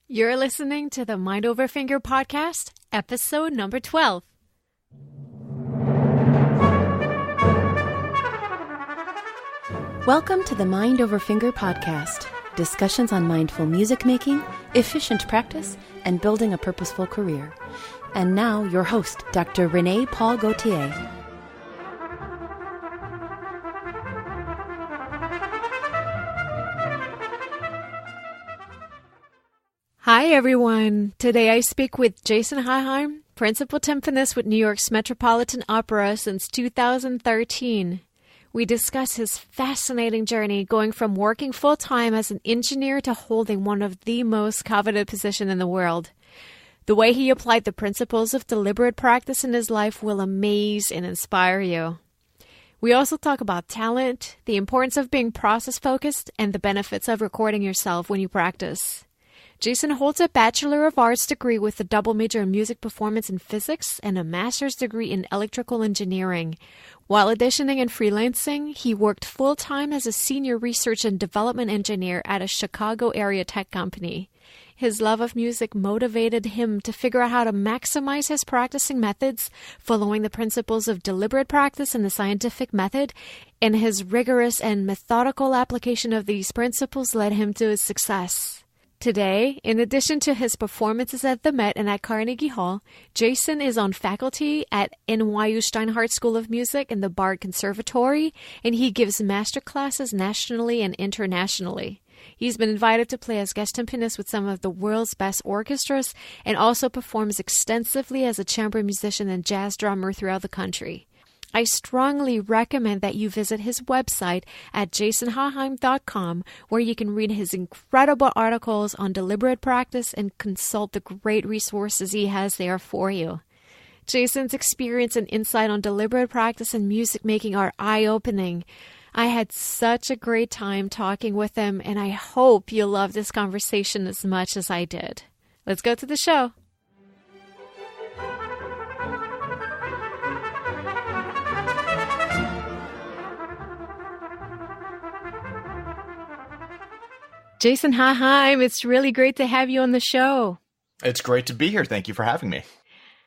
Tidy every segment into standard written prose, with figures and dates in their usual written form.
You're listening to the Mind Over Finger podcast, episode number 12. Welcome to the Mind Over Finger podcast, discussions on mindful music making, efficient practice, and building a purposeful career. And now, your host, Dr. Renee Paul Gauthier. Hi, everyone. Today I speak with Jason Haaheim, principal timpanist with New York's Metropolitan Opera since 2013. We discuss his fascinating journey going from working full-time as an engineer to holding one of the most coveted positions in the world. The way he applied the principles of deliberate practice in his life will amaze and inspire you. We also talk about talent, the importance of being process-focused, and the benefits of recording yourself when you practice. Jason holds a Bachelor of Arts degree with a double major in music performance and physics and a master's degree in electrical engineering. While auditioning and freelancing, he worked full-time as a senior research and development engineer at a Chicago area tech company. His love of music motivated him to figure out how to maximize his practicing methods, following the principles of deliberate practice and the scientific method, and his rigorous and methodical application of these principles led him to his success. Today, in addition to his performances at the Met and at Carnegie Hall, Jason is on faculty at NYU Steinhardt School of Music and the Bard Conservatory, and he gives master classes nationally and internationally. He's been invited to play as guest timpanist with some of the world's best orchestras and also performs extensively as a chamber musician and jazz drummer throughout the country. I strongly recommend that you visit his website at jasonhaaheim.com, where you can read his incredible articles on deliberate practice and consult the great resources he has there for you. Jason's experience and insight on deliberate practice and music making are eye-opening. I had such a great time talking with him, and I hope you'll love this conversation as much as I did. Let's go to the show. Jason Haaheim, it's really great to have you on the show. It's great to be here. Thank you for having me.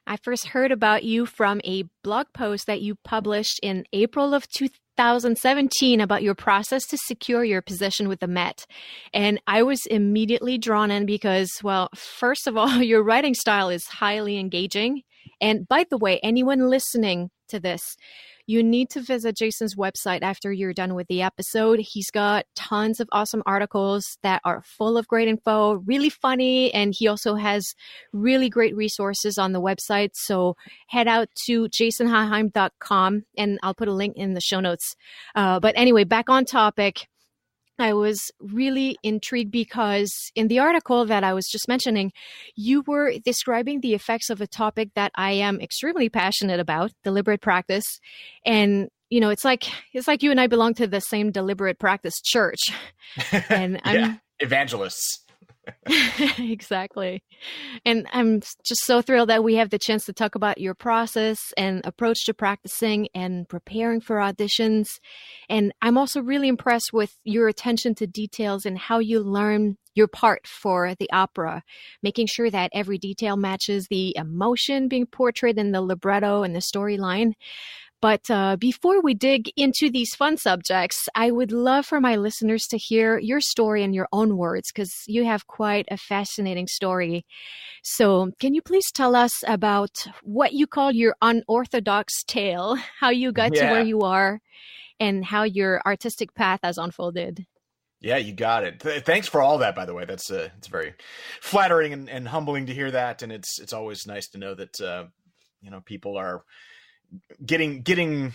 I first heard about you from a blog post that you published in April of 2017 about your process to secure your position with the Met. And I was immediately drawn in because, well, first of all, your writing style is highly engaging. And by the way, anyone listening to this, you need to visit Jason's website after you're done with the episode. He's got tons of awesome articles that are full of great info, really funny, and he also has really great resources on the website. So head out to jasonhaaheim.com, and I'll put a link in the show notes. But anyway, back on topic. I was really intrigued because in the article that I was just mentioning, you were describing the effects of a topic that I am extremely passionate about, deliberate practice. And, you know, it's like you and I belong to the same deliberate practice church. And I'm evangelists. Exactly. And I'm just so thrilled that we have the chance to talk about your process and approach to practicing and preparing for auditions. And I'm also really impressed with your attention to details and how you learn your part for the opera, making sure that every detail matches the emotion being portrayed in the libretto and the storyline. But before we dig into these fun subjects, I would love for my listeners to hear your story in your own words, because you have quite a fascinating story. So can you please tell us about what you call your unorthodox tale, how you got to where you are, and how your artistic path has unfolded? Yeah, you got it. Thanks for all that, by the way. That's it's very flattering and humbling to hear that. And it's always nice to know that, people are getting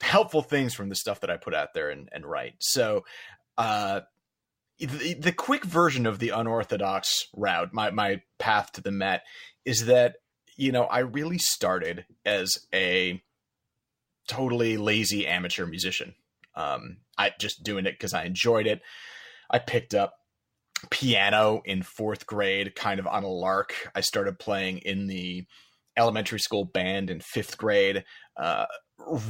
helpful things from the stuff that I put out there and write. So the quick version of the unorthodox route, my path to the Met, is that, I really started as a totally lazy amateur musician. I just doing it because I enjoyed it. I picked up piano in fourth grade, kind of on a lark. I started playing in the elementary school band in fifth grade,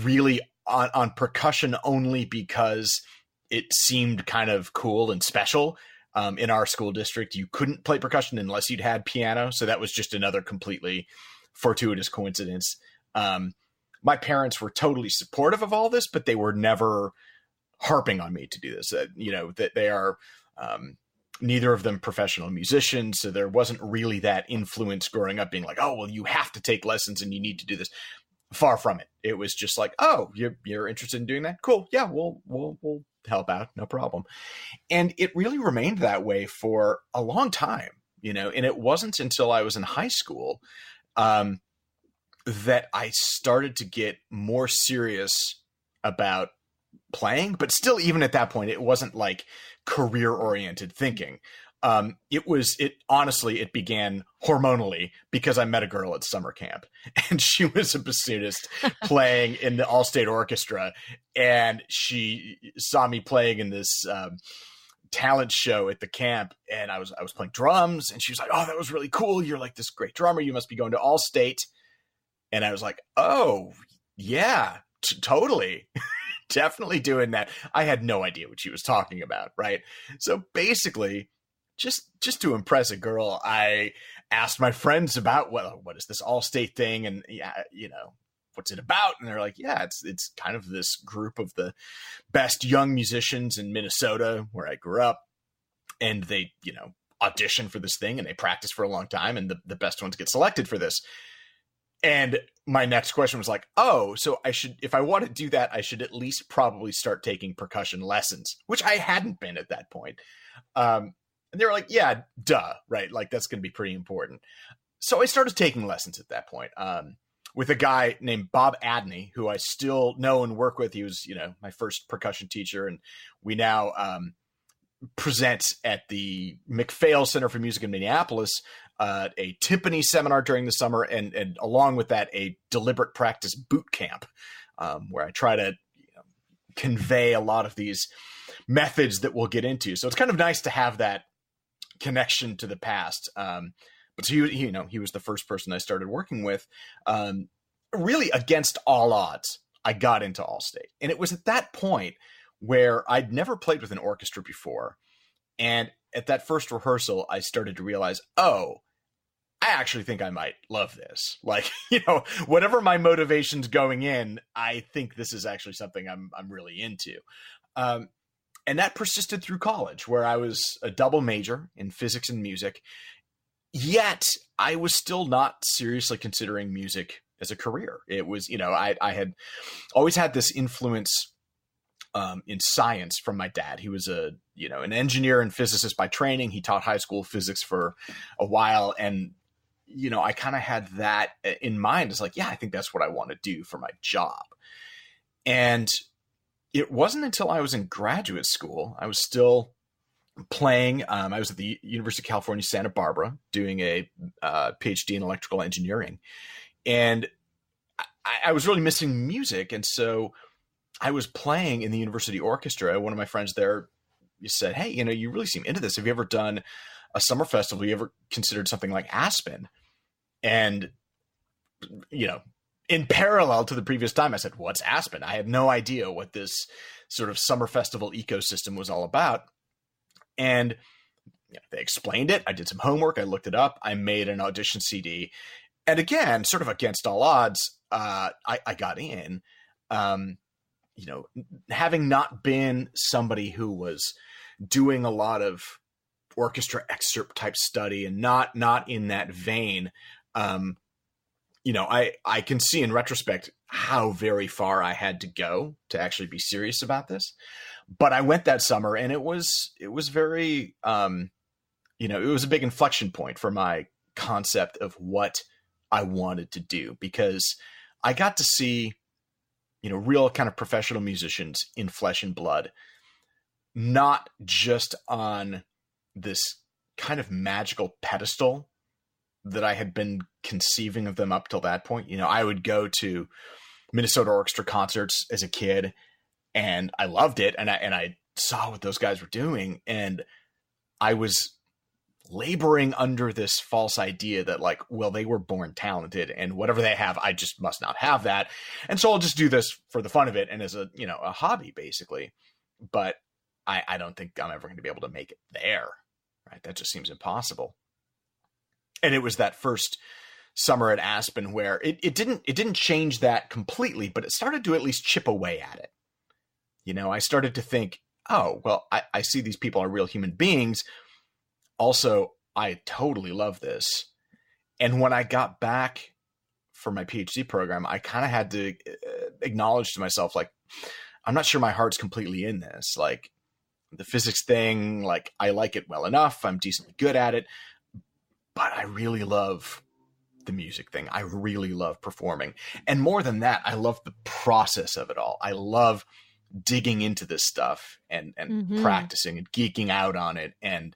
really on percussion only because it seemed kind of cool and special. In our school district, you couldn't play percussion unless you'd had piano. So that was just another completely fortuitous coincidence. My parents were totally supportive of all this, but they were never harping on me to do this. That they are neither of them professional musicians. So there wasn't really that influence growing up being like, oh, well, you have to take lessons and you need to do this. Far from it. It was just like, oh, you're interested in doing that? Cool. Yeah, we'll help out. No problem. And it really remained that way for a long time, and it wasn't until I was in high school that I started to get more serious about playing, but still, even at that point, it wasn't like career oriented thinking. It began hormonally because I met a girl at summer camp and she was a bassoonist playing in the all-state orchestra. And she saw me playing in this talent show at the camp. And I was playing drums and she was like, oh, that was really cool. You're like this great drummer. You must be going to all-state. And I was like, oh yeah, totally. Definitely doing that. I had no idea what she was talking about. Right. So basically, just to impress a girl, I asked my friends about what is this all-state thing, and what's it about? And they're like, yeah, it's kind of this group of the best young musicians in Minnesota, where I grew up, and they audition for this thing and they practice for a long time, and the best ones get selected for this. And my next question was like, oh, so if I want to do that, I should at least probably start taking percussion lessons, which I hadn't been at that point. And they were like, yeah, duh, right? Like, that's going to be pretty important. So I started taking lessons at that point with a guy named Bob Adney, who I still know and work with. He was, my first percussion teacher. And we now present at the McPhail Center for Music in Minneapolis, a timpani seminar during the summer. And along with that, a deliberate practice boot camp where I try to convey a lot of these methods that we'll get into. So it's kind of nice to have that connection to the past. But he was the first person I started working with. Really against all odds, I got into All-State. And it was at that point where I'd never played with an orchestra before. And at that first rehearsal, I started to realize, oh, I actually think I might love this. Like, whatever my motivation's going in, I think this is actually something I'm really into. And that persisted through college, where I was a double major in physics and music. Yet I was still not seriously considering music as a career. It was, I had always had this influence in science from my dad. He was an engineer and physicist by training. He taught high school physics for a while. And, I kind of had that in mind. It's like, yeah, I think that's what I want to do for my job. And it wasn't until I was in graduate school, I was still playing. I was at the University of California, Santa Barbara, doing a PhD in electrical engineering. And I was really missing music. And so I was playing in the university orchestra. One of my friends there said, hey, you really seem into this. Have you ever done a summer festival? Have you ever considered something like Aspen? And, in parallel to the previous time, I said, what's Aspen? I had no idea what this sort of summer festival ecosystem was all about. And they explained it. I did some homework. I looked it up. I made an audition CD. And again, sort of against all odds, I got in. Having not been somebody who was doing a lot of orchestra excerpt type study and not in that vein, I can see in retrospect how very far I had to go to actually be serious about this. But I went that summer, and it was very, it was a big inflection point for my concept of what I wanted to do, because I got to see, real kind of professional musicians in flesh and blood, not just on this kind of magical pedestal that I had been conceiving of them up till that point. I would go to Minnesota Orchestra concerts as a kid, and I loved it. And I saw what those guys were doing, and I was laboring under this false idea that they were born talented, and whatever they have, I just must not have that. And so I'll just do this for the fun of it and as a hobby, basically. But I don't think I'm ever going to be able to make it there. right? That just seems impossible. And it was that first summer at Aspen where it didn't change that completely, but it started to at least chip away at it. You know, I started to think, oh, well, I see these people are real human beings. Also, I totally love this. And when I got back for my PhD program, I kind of had to acknowledge to myself, like, I'm not sure my heart's completely in this. Like, the physics thing, like, I like it well enough. I'm decently good at it. But I really love the music thing. I really love performing. And more than that, I love the process of it all. I love digging into this stuff and practicing and geeking out on it and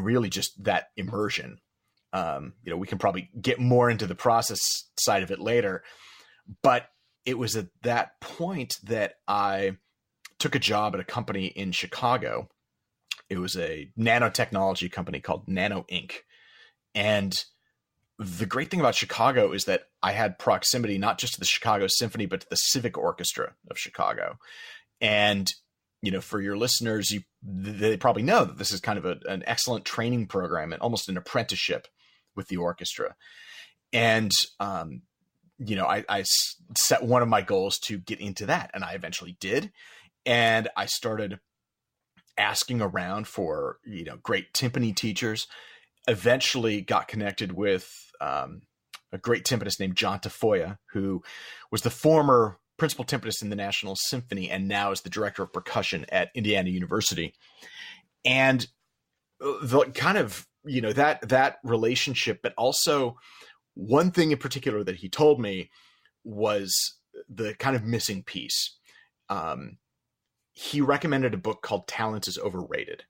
really just that immersion. You know, we can probably get more into the process side of it later, but it was at that point that I took a job at a company in Chicago. It was a nanotechnology company called Nano Inc. And the great thing about Chicago is that I had proximity not just to the Chicago Symphony, but to the Civic Orchestra of Chicago. And, you know, for your listeners, they probably know that this is kind of an excellent training program and almost an apprenticeship with the orchestra. And, you know, I set one of my goals to get into that, and I eventually did. And I started asking around for, you know, great timpani teachers. Eventually got connected with a great timpanist named John Tafoya, who was the former principal timpanist in the National Symphony and now is the director of percussion at Indiana University. And the kind of, you know, that relationship, but also one thing in particular that he told me was the kind of missing piece. He recommended a book called Talent is Overrated.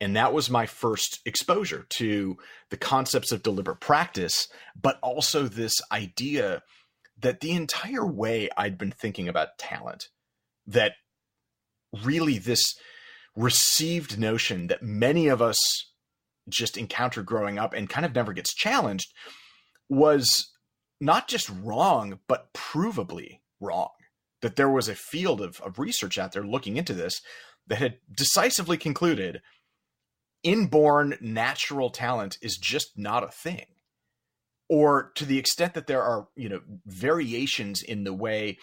And that was my first exposure to the concepts of deliberate practice, but also this idea that the entire way I'd been thinking about talent, that really this received notion that many of us just encountered growing up and kind of never gets challenged, was not just wrong, but provably wrong. That there was a field of research out there looking into this that had decisively concluded inborn natural talent is just not a thing. Or to the extent that there are, you know, variations in the way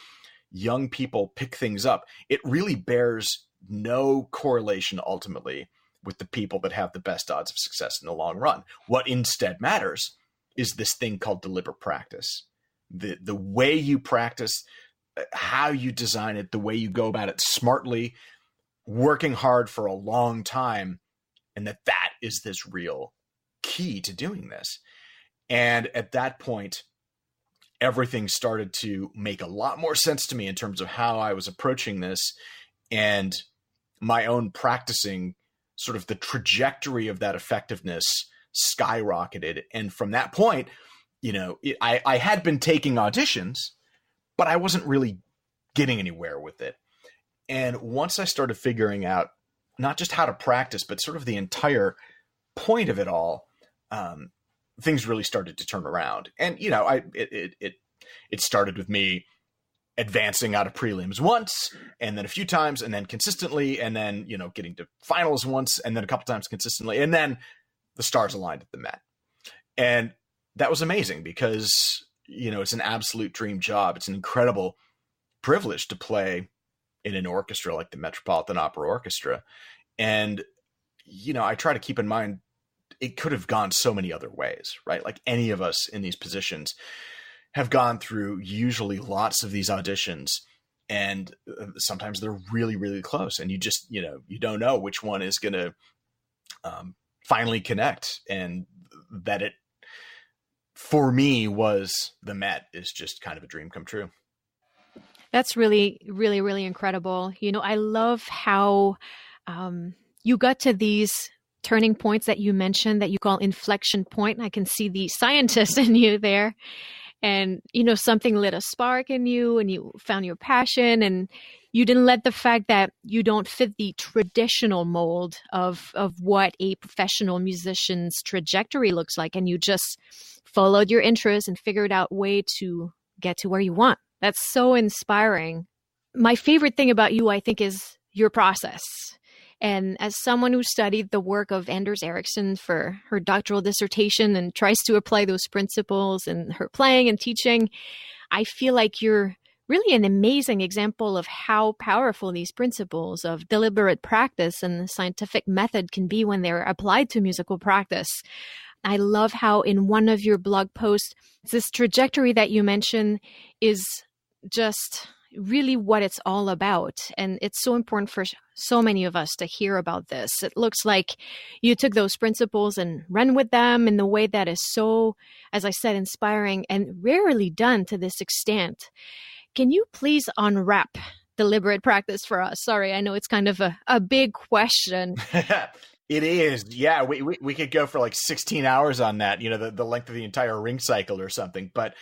young people pick things up, it really bears no correlation ultimately with the people that have the best odds of success in the long run. What instead matters is this thing called deliberate practice. The way you practice, how you design it, the way you go about it smartly, working hard for a long time, and that is this real key to doing this. And at that point, everything started to make a lot more sense to me in terms of how I was approaching this, and my own practicing, sort of the trajectory of that effectiveness skyrocketed. And from that point, you know, I had been taking auditions, but I wasn't really getting anywhere with it. And once I started figuring out not just how to practice, but sort of the entire point of it all, things really started to turn around. And, you know, it started with me advancing out of prelims once, and then a few times, and then consistently, and then, you know, getting to finals once, and then a couple times consistently, and then the stars aligned at the Met. And that was amazing because, you know, it's an absolute dream job. It's an incredible privilege to play in an orchestra like the Metropolitan Opera Orchestra. And, you know, I try to keep in mind, it could have gone so many other ways, right? Like any of us in these positions have gone through usually lots of these auditions, and sometimes they're really, really close. And you just, you know, you don't know which one is going to finally connect. And that it, for me, was the Met is just kind of a dream come true. That's really, really, really incredible. You know, I love how you got to these turning points that you mentioned that you call inflection point. I can see the scientist in you there. And, you know, something lit a spark in you and you found your passion, and you didn't let the fact that you don't fit the traditional mold of what a professional musician's trajectory looks like. And you just followed your interests and figured out a way to get to where you want. That's so inspiring. My favorite thing about you, I think, is your process. And as someone who studied the work of Anders Ericsson for her doctoral dissertation and tries to apply those principles in her playing and teaching, I feel like you're really an amazing example of how powerful these principles of deliberate practice and the scientific method can be when they're applied to musical practice. I love how in one of your blog posts, this trajectory that you mentioned is just really what it's all about. And it's so important for so many of us to hear about this. It looks like you took those principles and ran with them in the way that is so, as I said, inspiring and rarely done to this extent. Can you please unwrap deliberate practice for us? Sorry, I know it's kind of a big question. It is. Yeah, we could go for like 16 hours on that, the length of the entire ring cycle or something. But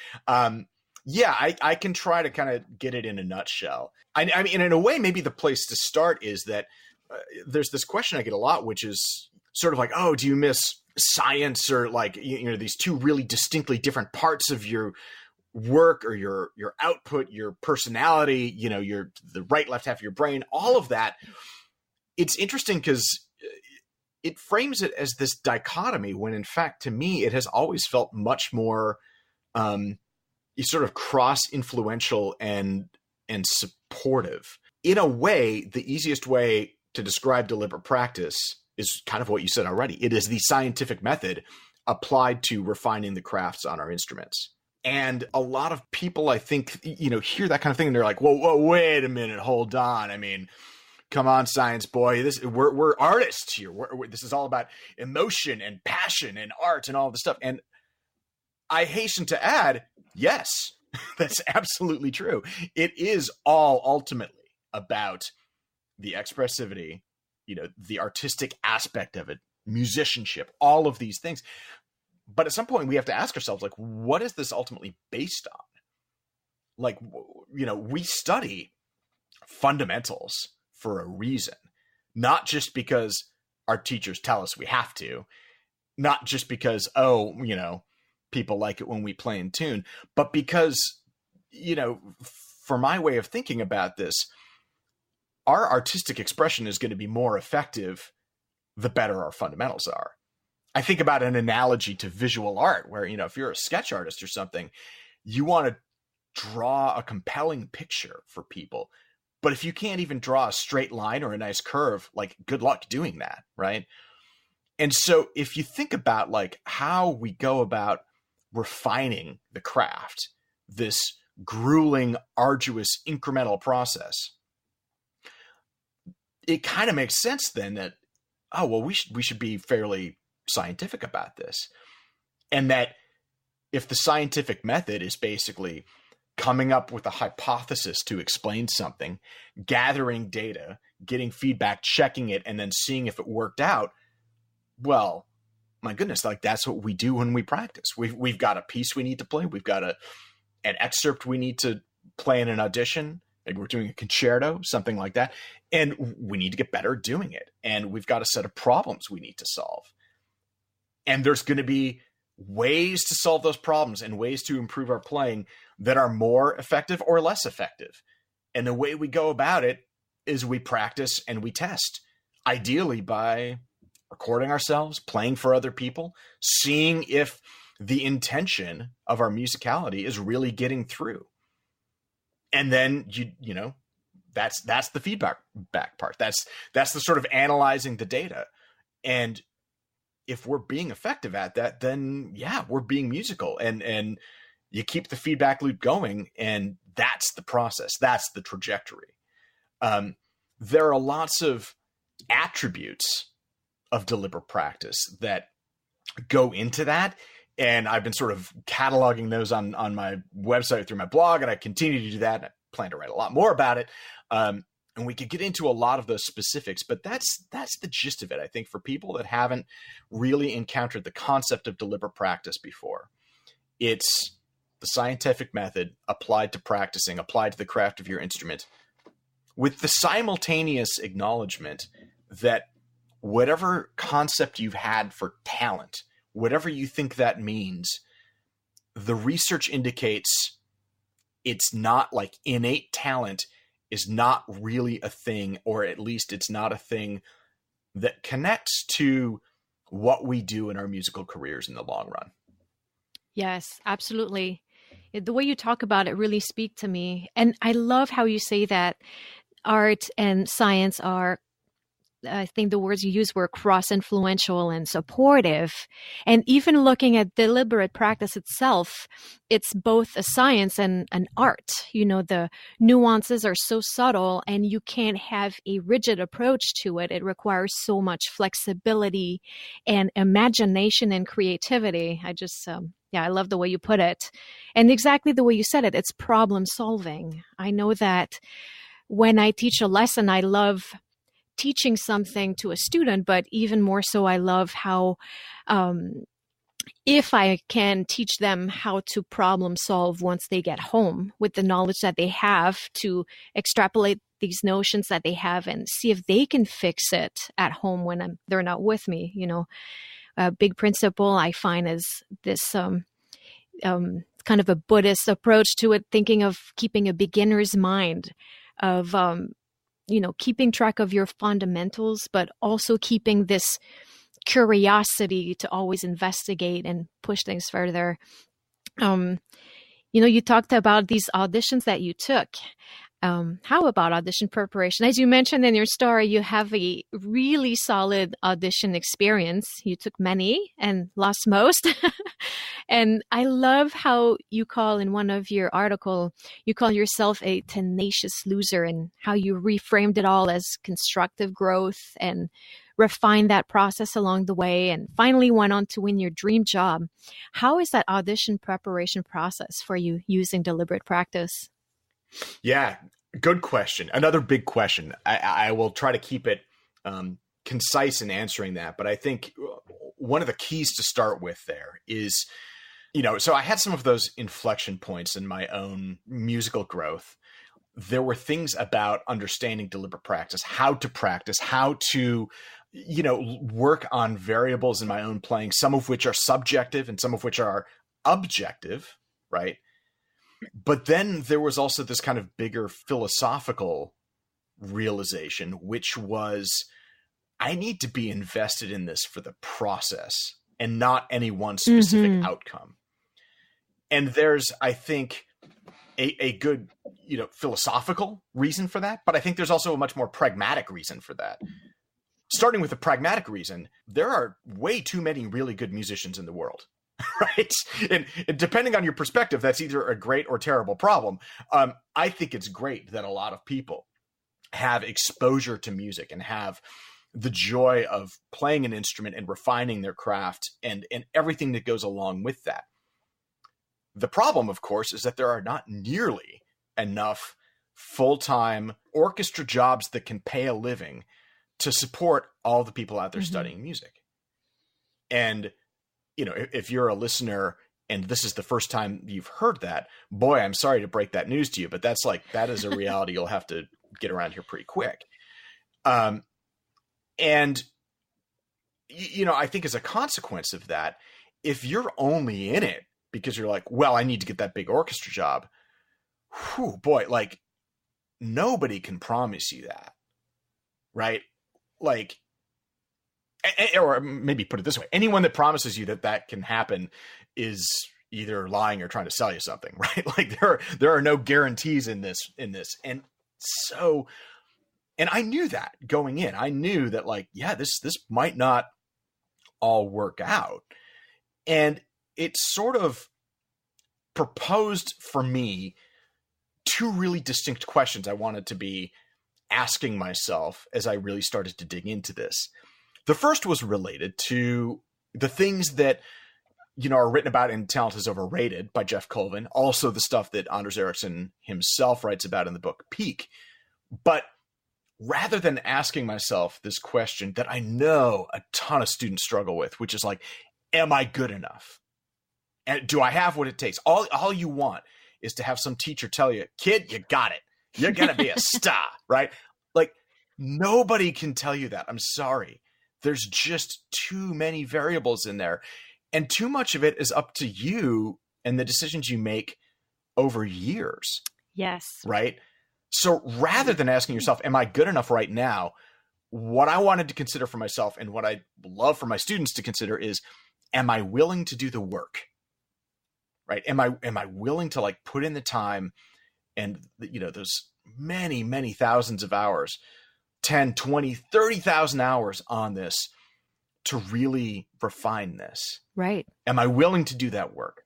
yeah, I can try to kind of get it in a nutshell. I mean, in a way, maybe the place to start is that there's this question I get a lot, which is sort of like, oh, do you miss science or like, these two really distinctly different parts of your work or your output, your personality, the right, left half of your brain, all of that. It's interesting because it frames it as this dichotomy when in fact, to me, it has always felt much more sort of cross-influential and supportive. In a way, the easiest way to describe deliberate practice is kind of what you said already. It is the scientific method applied to refining the crafts on our instruments. And a lot of people, I think, hear that kind of thing and they're like, whoa, wait a minute, hold on. I mean, come on, science boy, we're artists here. This is all about emotion and passion and art and all this stuff. And I hasten to add, yes, that's absolutely true. It is all ultimately about the expressivity, the artistic aspect of it, musicianship, all of these things. But at some point we have to ask ourselves, like, what is this ultimately based on? Like, we study fundamentals for a reason, not just because our teachers tell us we have to, not just because, people like it when we play in tune, but because, for my way of thinking about this, our artistic expression is going to be more effective the better our fundamentals are. I think about an analogy to visual art where, if you're a sketch artist or something, you want to draw a compelling picture for people. But if you can't even draw a straight line or a nice curve, like, good luck doing that, right? And so if you think about like how we go about refining the craft, this grueling, arduous, incremental process, it kind of makes sense then that, oh, well, we should be fairly scientific about this. And that if the scientific method is basically coming up with a hypothesis to explain something, gathering data, getting feedback, checking it, and then seeing if it worked out, well, my goodness, like that's what we do when we practice. We've got a piece we need to play. We've got an excerpt we need to play in an audition. Maybe we're doing a concerto, something like that. And we need to get better at doing it. And we've got a set of problems we need to solve. And there's going to be ways to solve those problems and ways to improve our playing that are more effective or less effective. And the way we go about it is we practice and we test, ideally by recording ourselves, playing for other people, seeing if the intention of our musicality is really getting through. And then that's the feedback back part. That's the sort of analyzing the data. And if we're being effective at that, then yeah, we're being musical, and you keep the feedback loop going, and that's the process. That's the trajectory. There are lots of attributes of deliberate practice that go into that. And I've been sort of cataloging those on my website through my blog, and I continue to do that. I plan to write a lot more about it. And we could get into a lot of those specifics, but that's the gist of it, I think, for people that haven't really encountered the concept of deliberate practice before. It's the scientific method applied to practicing, applied to the craft of your instrument, with the simultaneous acknowledgement that whatever concept you've had for talent, whatever you think that means, the research indicates it's not like innate talent is not really a thing, or at least it's not a thing that connects to what we do in our musical careers in the long run. Yes, absolutely. The way you talk about it really speak to me. And I love how you say that art and science are, I think the words you used were cross-influential and supportive. And even looking at deliberate practice itself, it's both a science and an art. The nuances are so subtle and you can't have a rigid approach to it. It requires so much flexibility and imagination and creativity. I love the way you put it. And exactly the way you said it, it's problem solving. I know that when I teach a lesson, I love teaching something to a student, but even more so, I love how, if I can teach them how to problem solve once they get home with the knowledge that they have, to extrapolate these notions that they have and see if they can fix it at home when they're not with me. A big principle I find is this kind of a Buddhist approach to it, thinking of keeping a beginner's mind, of keeping track of your fundamentals, but also keeping this curiosity to always investigate and push things further. You talked about these auditions that you took. How about audition preparation? As you mentioned in your story, you have a really solid audition experience. You took many and lost most. And I love how you call in one of your article, you call yourself a tenacious loser, and how you reframed it all as constructive growth and refined that process along the way and finally went on to win your dream job. How is that audition preparation process for you using deliberate practice? Yeah, good question. Another big question. I will try to keep it concise in answering that. But I think one of the keys to start with there is, so I had some of those inflection points in my own musical growth. There were things about understanding deliberate practice, how to, work on variables in my own playing, some of which are subjective and some of which are objective, right? But then there was also this kind of bigger philosophical realization, which was, I need to be invested in this for the process and not any one specific outcome. And there's, I think, a good, philosophical reason for that. But I think there's also a much more pragmatic reason for that. Starting with the pragmatic reason, there are way too many really good musicians in the world. Right. And depending on your perspective, that's either a great or terrible problem. I think it's great that a lot of people have exposure to music and have the joy of playing an instrument and refining their craft and everything that goes along with that. The problem, of course, is that there are not nearly enough full-time orchestra jobs that can pay a living to support all the people out there studying music. And if you're a listener and this is the first time you've heard that, boy, I'm sorry to break that news to you, but that is a reality you'll have to get around here pretty quick. And I think as a consequence of that, if you're only in it because you're like, well, I need to get that big orchestra job, boy, like nobody can promise you that, right? Like, or maybe put it this way, anyone that promises you that can happen is either lying or trying to sell you something, right? Like there are no guarantees in this. And so, and I knew that going in, I knew that this might not all work out. And it sort of proposed for me two really distinct questions I wanted to be asking myself as I really started to dig into this. The first was related to the things that, are written about in Talent is Overrated by Jeff Colvin. Also the stuff that Anders Ericsson himself writes about in the book Peak. But rather than asking myself this question that I know a ton of students struggle with, which is like, am I good enough? And do I have what it takes? All you want is to have some teacher tell you, kid, you got it. You're going to be a star, right? Like nobody can tell you that. I'm sorry. There's just too many variables in there. And too much of it is up to you and the decisions you make over years. Yes. Right? So rather than asking yourself, am I good enough right now? what I wanted to consider for myself and what I love for my students to consider is, am I willing to do the work? Right? Am I willing to like put in the time and, those many, many thousands of hours, 10, 20, 30,000 hours on this to really refine this? Right. Am I willing to do that work?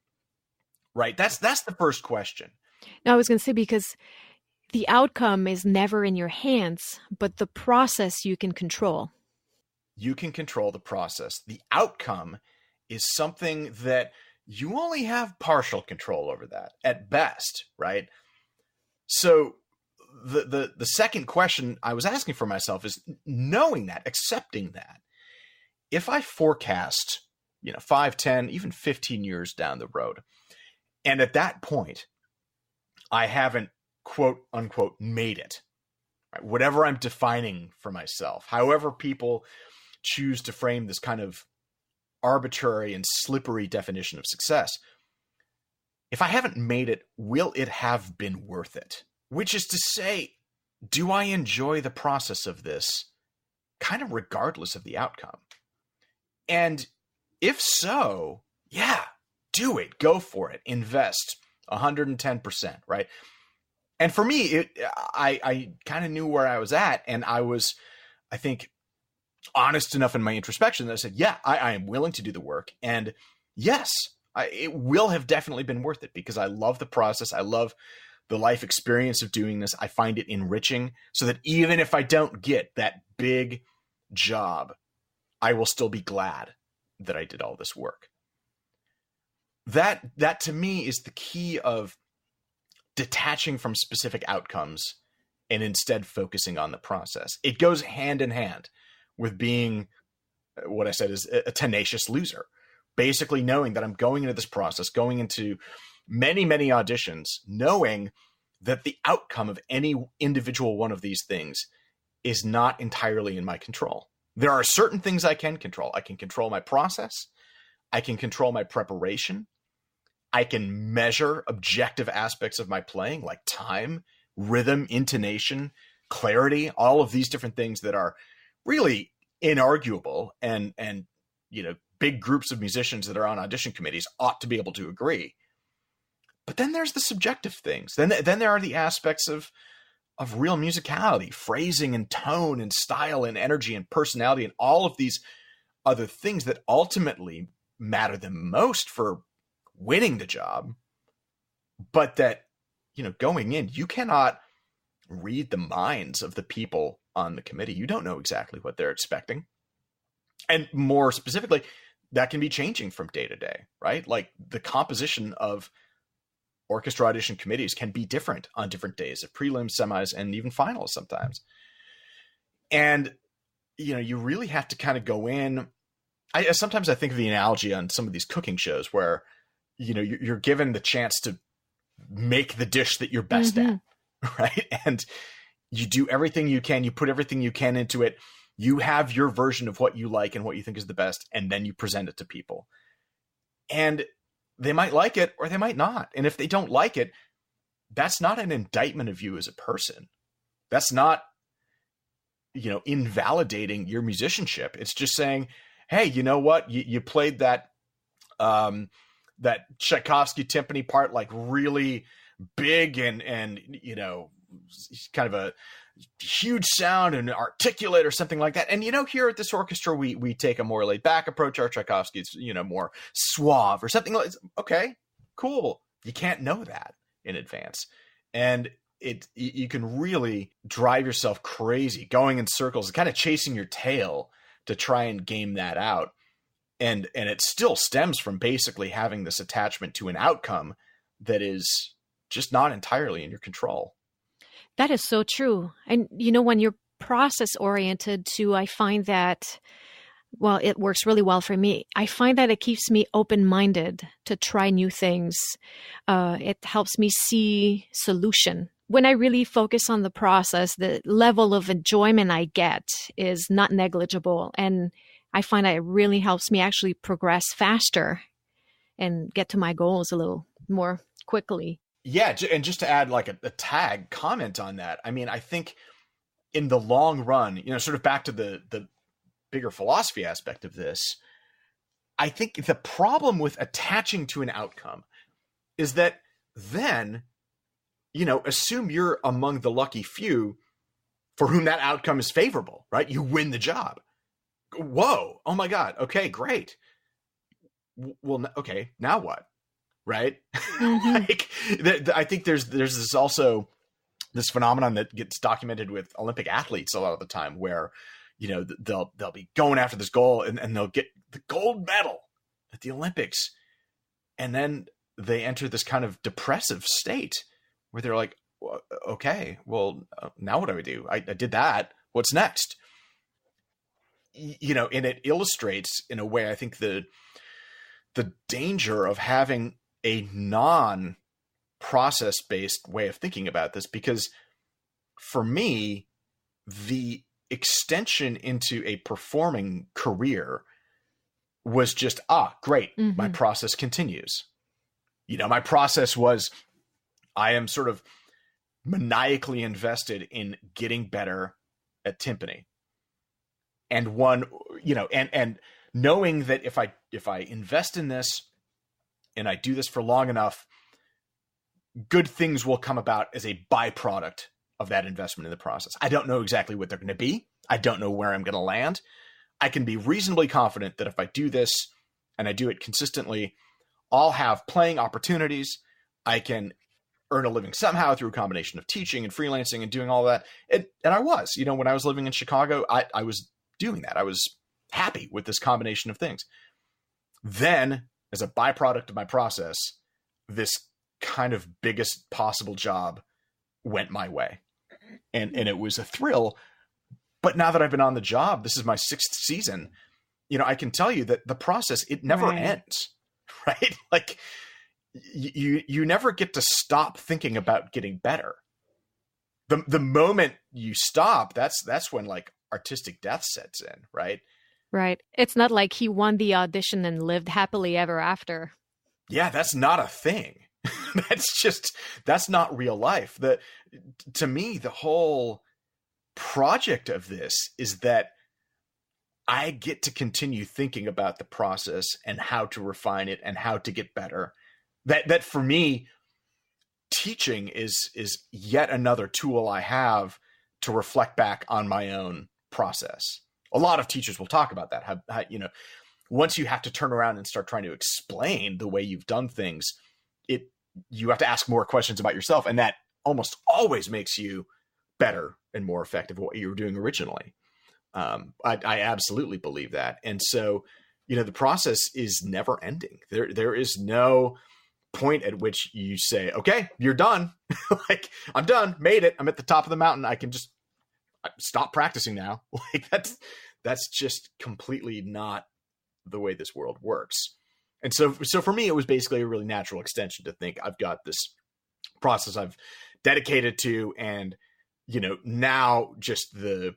Right. That's the first question. Now, I was going to say, because the outcome is never in your hands, but the process you can control. You can control the process. The outcome is something that you only have partial control over that at best, right? So the second question I was asking for myself is, knowing that, accepting that, if I forecast, 5, 10, even 15 years down the road, and at that point, I haven't, quote unquote, made it, right? Whatever I'm defining for myself, however people choose to frame this kind of arbitrary and slippery definition of success, if I haven't made it, will it have been worth it? Which is to say, do I enjoy the process of this kind of regardless of the outcome? And if so, yeah, do it, go for it, invest 110%, right? And for me, I kind of knew where I was at, and I was, I think, honest enough in my introspection that I said, yeah, I am willing to do the work. And yes, it will have definitely been worth it, because I love the process. I love the life experience of doing this. I find it enriching, so that even if I don't get that big job, I will still be glad that I did all this work. That to me is the key of detaching from specific outcomes and instead focusing on the process. It goes hand in hand with being, what I said is, a tenacious loser. Basically knowing that I'm going into this process, going into many, many auditions, knowing that the outcome of any individual one of these things is not entirely in my control. There are certain things I can control. I can control my process. I can control my preparation. I can measure objective aspects of my playing, like time, rhythm, intonation, clarity, all of these different things that are really inarguable, and big groups of musicians that are on audition committees ought to be able to agree. But then there's the subjective things. Then there are the aspects of real musicality, phrasing and tone and style and energy and personality, and all of these other things that ultimately matter the most for winning the job. But that, going in, you cannot read the minds of the people on the committee. You don't know exactly what they're expecting. And more specifically, that can be changing from day to day, right? Like the composition of orchestra audition committees can be different on different days of prelims, semis, and even finals sometimes. And, you really have to kind of go in. Sometimes I think of the analogy on some of these cooking shows where, you're given the chance to make the dish that you're best at, right? And you do everything you can, you put everything you can into it. You have your version of what you like and what you think is the best, and then you present it to people. And they might like it or they might not. And if they don't like it, that's not an indictment of you as a person. That's not, invalidating your musicianship. It's just saying, hey, you know what? You played that Tchaikovsky timpani part like really big and kind of a huge sound and articulate or something like that. And, here at this orchestra, we take a more laid back approach. Our Tchaikovsky is, more suave or something like that. Okay, cool. You can't know that in advance. And you can really drive yourself crazy going in circles, kind of chasing your tail to try and game that out. And it still stems from basically having this attachment to an outcome that is just not entirely in your control. That is so true. And, when you're process oriented too, I find that, well, it works really well for me. I find that it keeps me open-minded to try new things. It helps me see solution. When I really focus on the process, the level of enjoyment I get is not negligible. And I find that it really helps me actually progress faster and get to my goals a little more quickly. Yeah, and just to add like a tag comment on that, I mean, I think in the long run, sort of back to the bigger philosophy aspect of this, I think the problem with attaching to an outcome is that then, assume you're among the lucky few for whom that outcome is favorable, right? You win the job. Whoa. Oh my God. Okay, great. Well, okay, now what? Right? Mm-hmm. I think there's this also this phenomenon that gets documented with Olympic athletes a lot of the time where, they'll be going after this goal and they'll get the gold medal at the Olympics. And then they enter this kind of depressive state where they're like, okay, well, now what do I do? I did that. What's next? And it illustrates in a way, I think the danger of having a non-process based way of thinking about this, because for me, the extension into a performing career was just, great. Mm-hmm. My process continues. My process was, I am sort of maniacally invested in getting better at timpani. And and knowing that if I invest in this and I do this for long enough, good things will come about as a byproduct of that investment in the process. I don't know exactly what they're going to be. I don't know where I'm going to land. I can be reasonably confident that if I do this and I do it consistently, I'll have playing opportunities. I can earn a living somehow through a combination of teaching and freelancing and doing all that. And I was, when I was living in Chicago, I was doing that. I was happy with this combination of things. Then, as a byproduct of my process, this kind of biggest possible job went my way. And it was a thrill. But now that I've been on the job, this is my 6th season, I can tell you that the process, it never ends, right? Like you never get to stop thinking about getting better. The moment you stop, that's when like artistic death sets in, right? Right. It's not like he won the audition and lived happily ever after. Yeah, that's not a thing. That's not real life. To me, the whole project of this is that I get to continue thinking about the process and how to refine it and how to get better. That for me, teaching is yet another tool I have to reflect back on my own process. A lot of teachers will talk about that. How once you have to turn around and start trying to explain the way you've done things, you have to ask more questions about yourself, and that almost always makes you better and more effective at what you were doing originally. I absolutely believe that. And so, the process is never ending. There is no point at which you say, okay, you're done. Like, I'm done, made it. I'm at the top of the mountain. I can just stop practicing now. Like that's just completely not the way this world works. And so for me, it was basically a really natural extension to think I've got this process I've dedicated to, and now just it's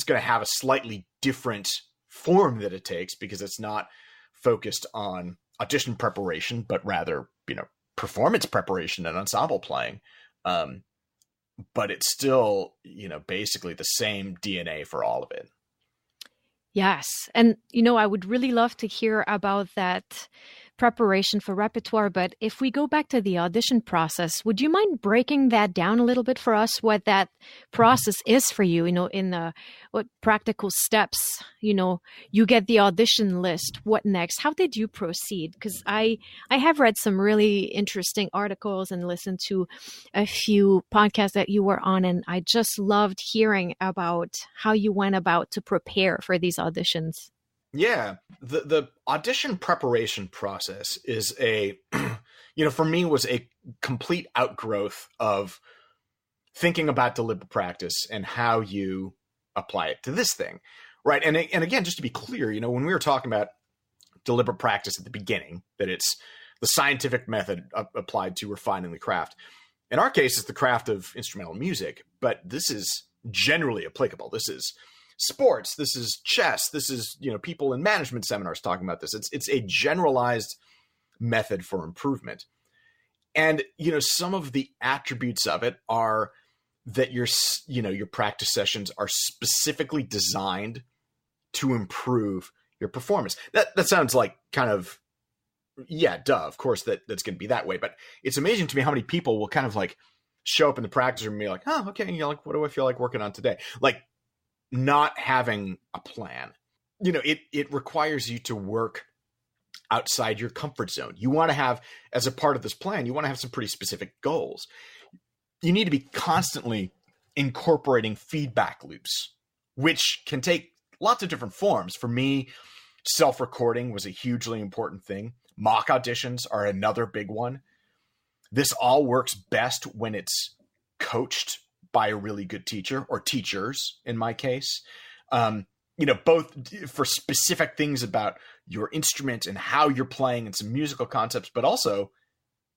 going to have a slightly different form that it takes, because it's not focused on audition preparation, but rather performance preparation and ensemble playing. But it's still basically the same DNA for all of it. Yes. And, I would really love to hear about that preparation for repertoire. But if we go back to the audition process, would you mind breaking that down a little bit for us, what that process is for you, in what practical steps, you get the audition list, what next? How did you proceed? Because I have read some really interesting articles and listened to a few podcasts that you were on, and I just loved hearing about how you went about to prepare for these auditions. Yeah, the audition preparation process is for me, was a complete outgrowth of thinking about deliberate practice and how you apply it to this thing, right? And again, just to be clear, when we were talking about deliberate practice at the beginning, that it's the scientific method applied to refining the craft. In our case, it's the craft of instrumental music, but this is generally applicable. This is sports, this is chess, this is people in management seminars talking about this. It's a generalized method for improvement. And some of the attributes of it are that your practice sessions are specifically designed to improve your performance. That sounds like kind of, yeah, duh, of course that's going to be that way. But it's amazing to me how many people will kind of like show up in the practice room and be like, oh, okay. And you're like, what do I feel like working on today? Like not having a plan. It requires you to work outside your comfort zone. You want to have, as a part of this plan, you want to have some pretty specific goals. You need to be constantly incorporating feedback loops, which can take lots of different forms. For me, self-recording was a hugely important thing. Mock auditions are another big one. This all works best when it's coached by a really good teacher, or teachers in my case. Both for specific things about your instrument and how you're playing and some musical concepts, but also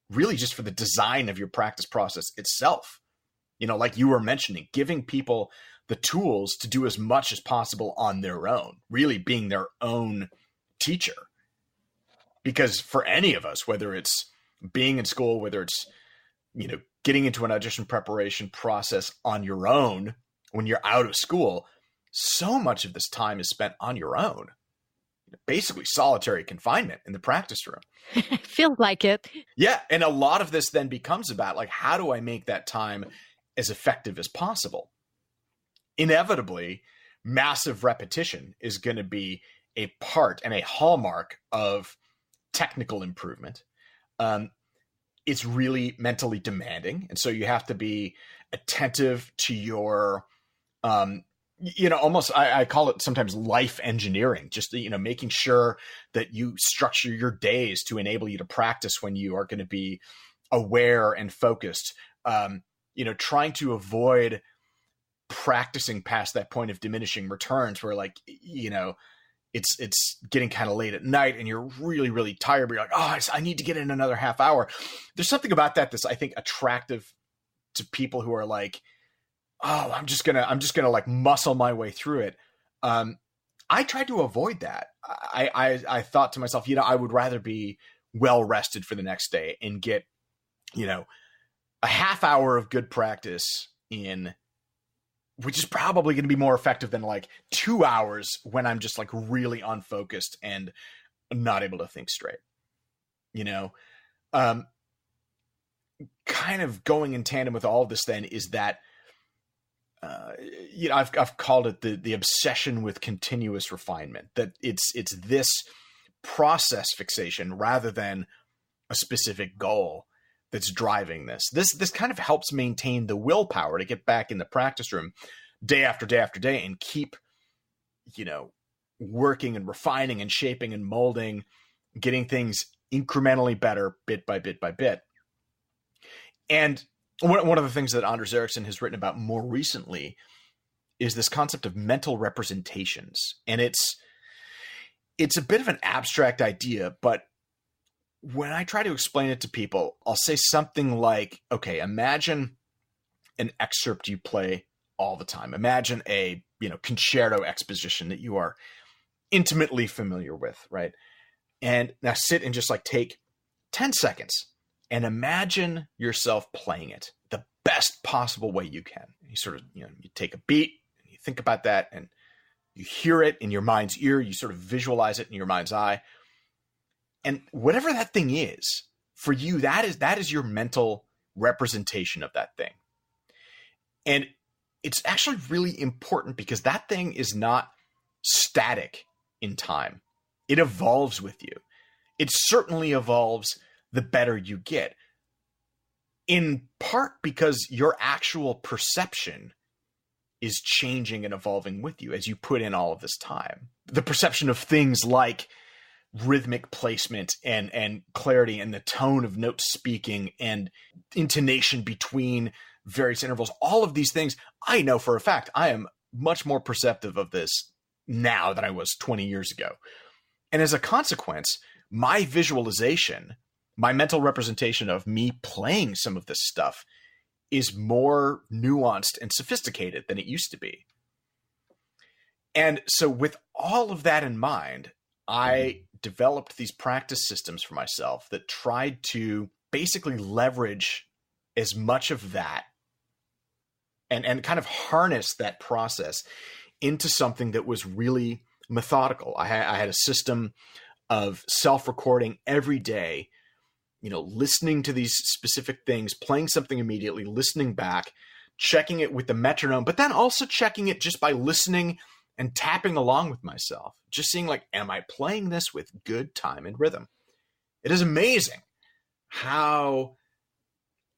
really just for the design of your practice process itself. Like you were mentioning, giving people the tools to do as much as possible on their own, really being their own teacher. Because for any of us, whether it's being in school, whether it's, getting into an audition preparation process on your own when you're out of school, so much of this time is spent on your own. Basically solitary confinement in the practice room. Feels like it. Yeah. And a lot of this then becomes about like, how do I make that time as effective as possible? Inevitably, massive repetition is going to be a part and a hallmark of technical improvement. It's really mentally demanding. And so you have to be attentive to your, almost, I call it sometimes life engineering, just, making sure that you structure your days to enable you to practice when you are going to be aware and focused, trying to avoid practicing past that point of diminishing returns where like, it's getting kind of late at night and you're really, really tired, but you're like, oh, I need to get in another half hour. There's something about that that's, I think, attractive to people who are like, oh, I'm just gonna like muscle my way through it. I tried to avoid that. I thought to myself, I would rather be well rested for the next day and get, a half hour of good practice in, which is probably going to be more effective than like 2 hours when I'm just like really unfocused and not able to think straight. Kind of going in tandem with all of this then is that, I've called it the obsession with continuous refinement, that it's this process fixation rather than a specific goal that's driving this. This kind of helps maintain the willpower to get back in the practice room day after day after day and keep, working and refining and shaping and molding, getting things incrementally better bit by bit by bit. And one of the things that Anders Ericsson has written about more recently is this concept of mental representations. And it's a bit of an abstract idea, but when I try to explain it to people, I'll say something like, okay, imagine an excerpt you play all the time. Imagine a, concerto exposition that you are intimately familiar with, right? And now sit and just like take 10 seconds and imagine yourself playing it the best possible way you can. You sort of, you take a beat and you think about that and you hear it in your mind's ear. You sort of visualize it in your mind's eye. And whatever that thing is for you, that is your mental representation of that thing. And it's actually really important because that thing is not static in time. It evolves with you. It certainly evolves the better you get, in part because your actual perception is changing and evolving with you as you put in all of this time. The perception of things like rhythmic placement and clarity and the tone of note speaking and intonation between various intervals, all of these things, I know for a fact I am much more perceptive of this now than I was 20 years ago. And as a consequence, my visualization, my mental representation of me playing some of this stuff is more nuanced and sophisticated than it used to be. And so with all of that in mind, I developed these practice systems for myself that tried to basically leverage as much of that and kind of harness that process into something that was really methodical. I had a system of self-recording every day, listening to these specific things, playing something immediately, listening back, checking it with the metronome, but then also checking it just by listening and tapping along with myself, just seeing like, am I playing this with good time and rhythm? It is amazing how,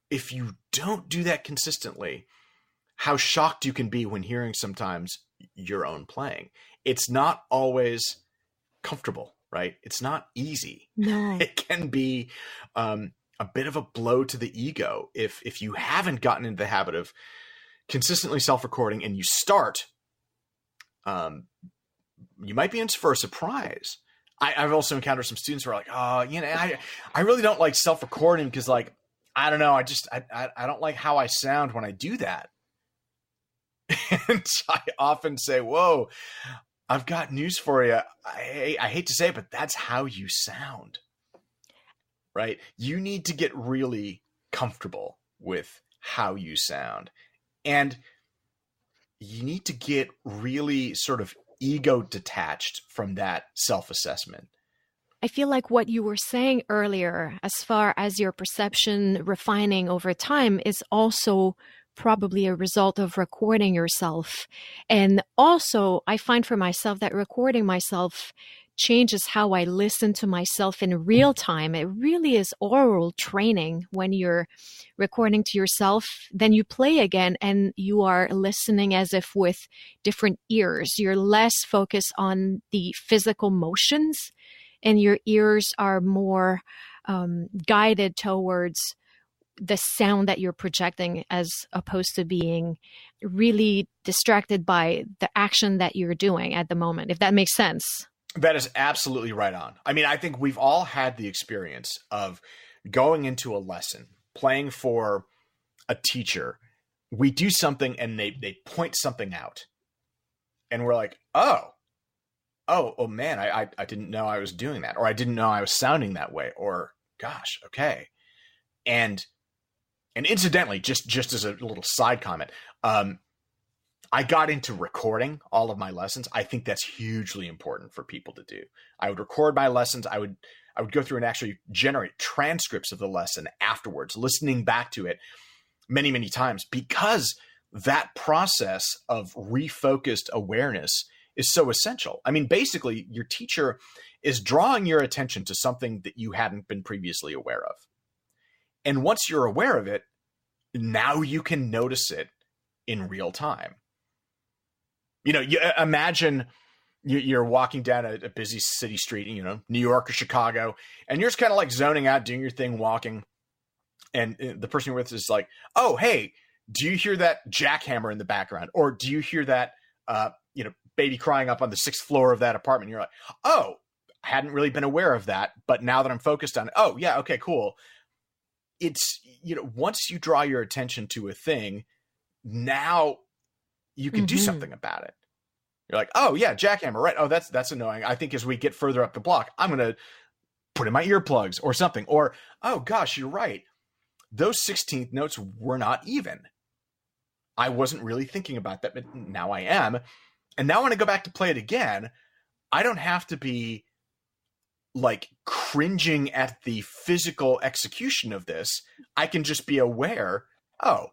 if you don't do that consistently, how shocked you can be when hearing sometimes your own playing. It's not always comfortable, right? It's not easy. No. It can be a bit of a blow to the ego if you haven't gotten into the habit of consistently self-recording and you start, you might be in for a surprise. I've also encountered some students who are like, oh, I really don't like self-recording because, like, I don't know, I don't like how I sound when I do that. And I often say, whoa, I've got news for you. I hate to say it, but that's how you sound, right? You need to get really comfortable with how you sound. And you need to get really sort of ego detached from that self-assessment. I feel like what you were saying earlier, as far as your perception refining over time, is also probably a result of recording yourself. And also, I find for myself that recording myself changes how I listen to myself in real time. It really is oral training. When you're recording to yourself, then you play again and you are listening as if with different ears. You're less focused on the physical motions, and your ears are more guided towards the sound that you're projecting, as opposed to being really distracted by the action that you're doing at the moment, if that makes sense. That is absolutely right on. I mean, I think we've all had the experience of going into a lesson, playing for a teacher. We do something and they point something out. And we're like, oh man, I didn't know I was doing that. Or I didn't know I was sounding that way. Or gosh, okay. And incidentally, just as a little side comment, I got into recording all of my lessons. I think that's hugely important for people to do. I would record my lessons. I would go through and actually generate transcripts of the lesson afterwards, listening back to it many, many times, because that process of refocused awareness is so essential. I mean, basically, your teacher is drawing your attention to something that you hadn't been previously aware of. And once you're aware of it, now you can notice it in real time. You imagine you're walking down a busy city street, New York or Chicago, and you're just kind of like zoning out, doing your thing, walking. And the person you're with is like, oh, hey, do you hear that jackhammer in the background? Or do you hear that, baby crying up on the 6th floor of that apartment? You're like, oh, I hadn't really been aware of that. But now that I'm focused on it, oh, yeah, okay, cool. It's, once you draw your attention to a thing, now you can do something about it. You're like, oh yeah, jackhammer, right? Oh, that's annoying. I think as we get further up the block, I'm going to put in my earplugs or something. Or, oh gosh, you're right. Those 16th notes were not even. I wasn't really thinking about that, but now I am. And now when I go back to play it again, I don't have to be like cringing at the physical execution of this. I can just be aware, oh,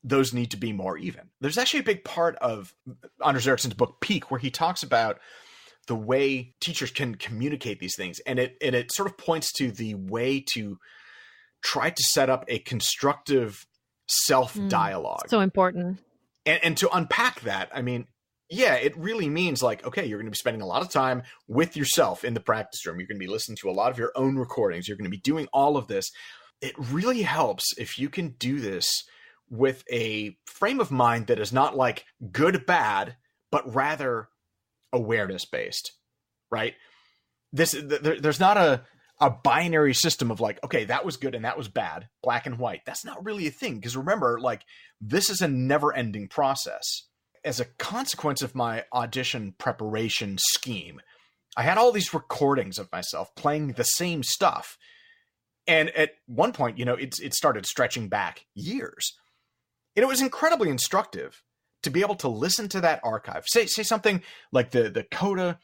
those need to be more even. There's actually a big part of Anders Ericsson's book Peak where he talks about the way teachers can communicate these things. And it sort of points to the way to try to set up a constructive self-dialogue. So important. And to unpack that, I mean, yeah, it really means like, okay, you're going to be spending a lot of time with yourself in the practice room. You're going to be listening to a lot of your own recordings. You're going to be doing all of this. It really helps if you can do this with a frame of mind that is not like good, bad, but rather awareness based, right? There's not a binary system of like, okay, that was good and that was bad, black and white. That's not really a thing. Because remember, like, this is a never ending process. As a consequence of my audition preparation scheme, I had all these recordings of myself playing the same stuff. And at one point, it started stretching back years. And it was incredibly instructive to be able to listen to that archive. Say something like the coda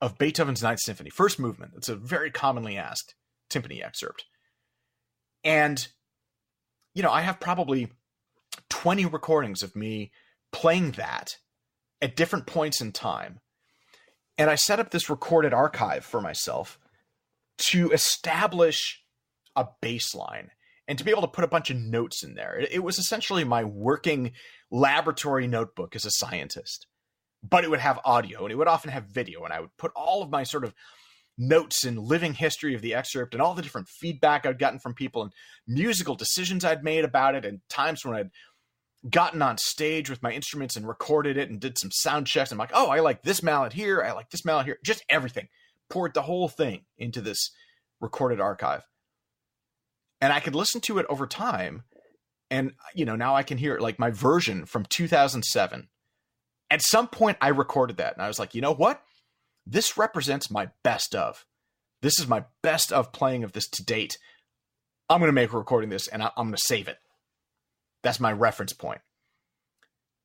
of Beethoven's Ninth Symphony, first movement. It's a very commonly asked timpani excerpt. And, I have probably 20 recordings of me playing that at different points in time. And I set up this recorded archive for myself to establish a baseline and to be able to put a bunch of notes in there. It was essentially my working laboratory notebook as a scientist, but it would have audio and it would often have video. And I would put all of my sort of notes and living history of the excerpt and all the different feedback I'd gotten from people and musical decisions I'd made about it and times when I'd gotten on stage with my instruments and recorded it and did some sound checks. I'm like, oh, I like this mallet here. I like this mallet here. Just everything. Poured the whole thing into this recorded archive. And I could listen to it over time. And, now I can hear it, like my version from 2007. At some point I recorded that and I was like, you know what? This represents my best of. This is my best of playing of this to date. I'm going to make a recording of this and I'm going to save it. That's my reference point.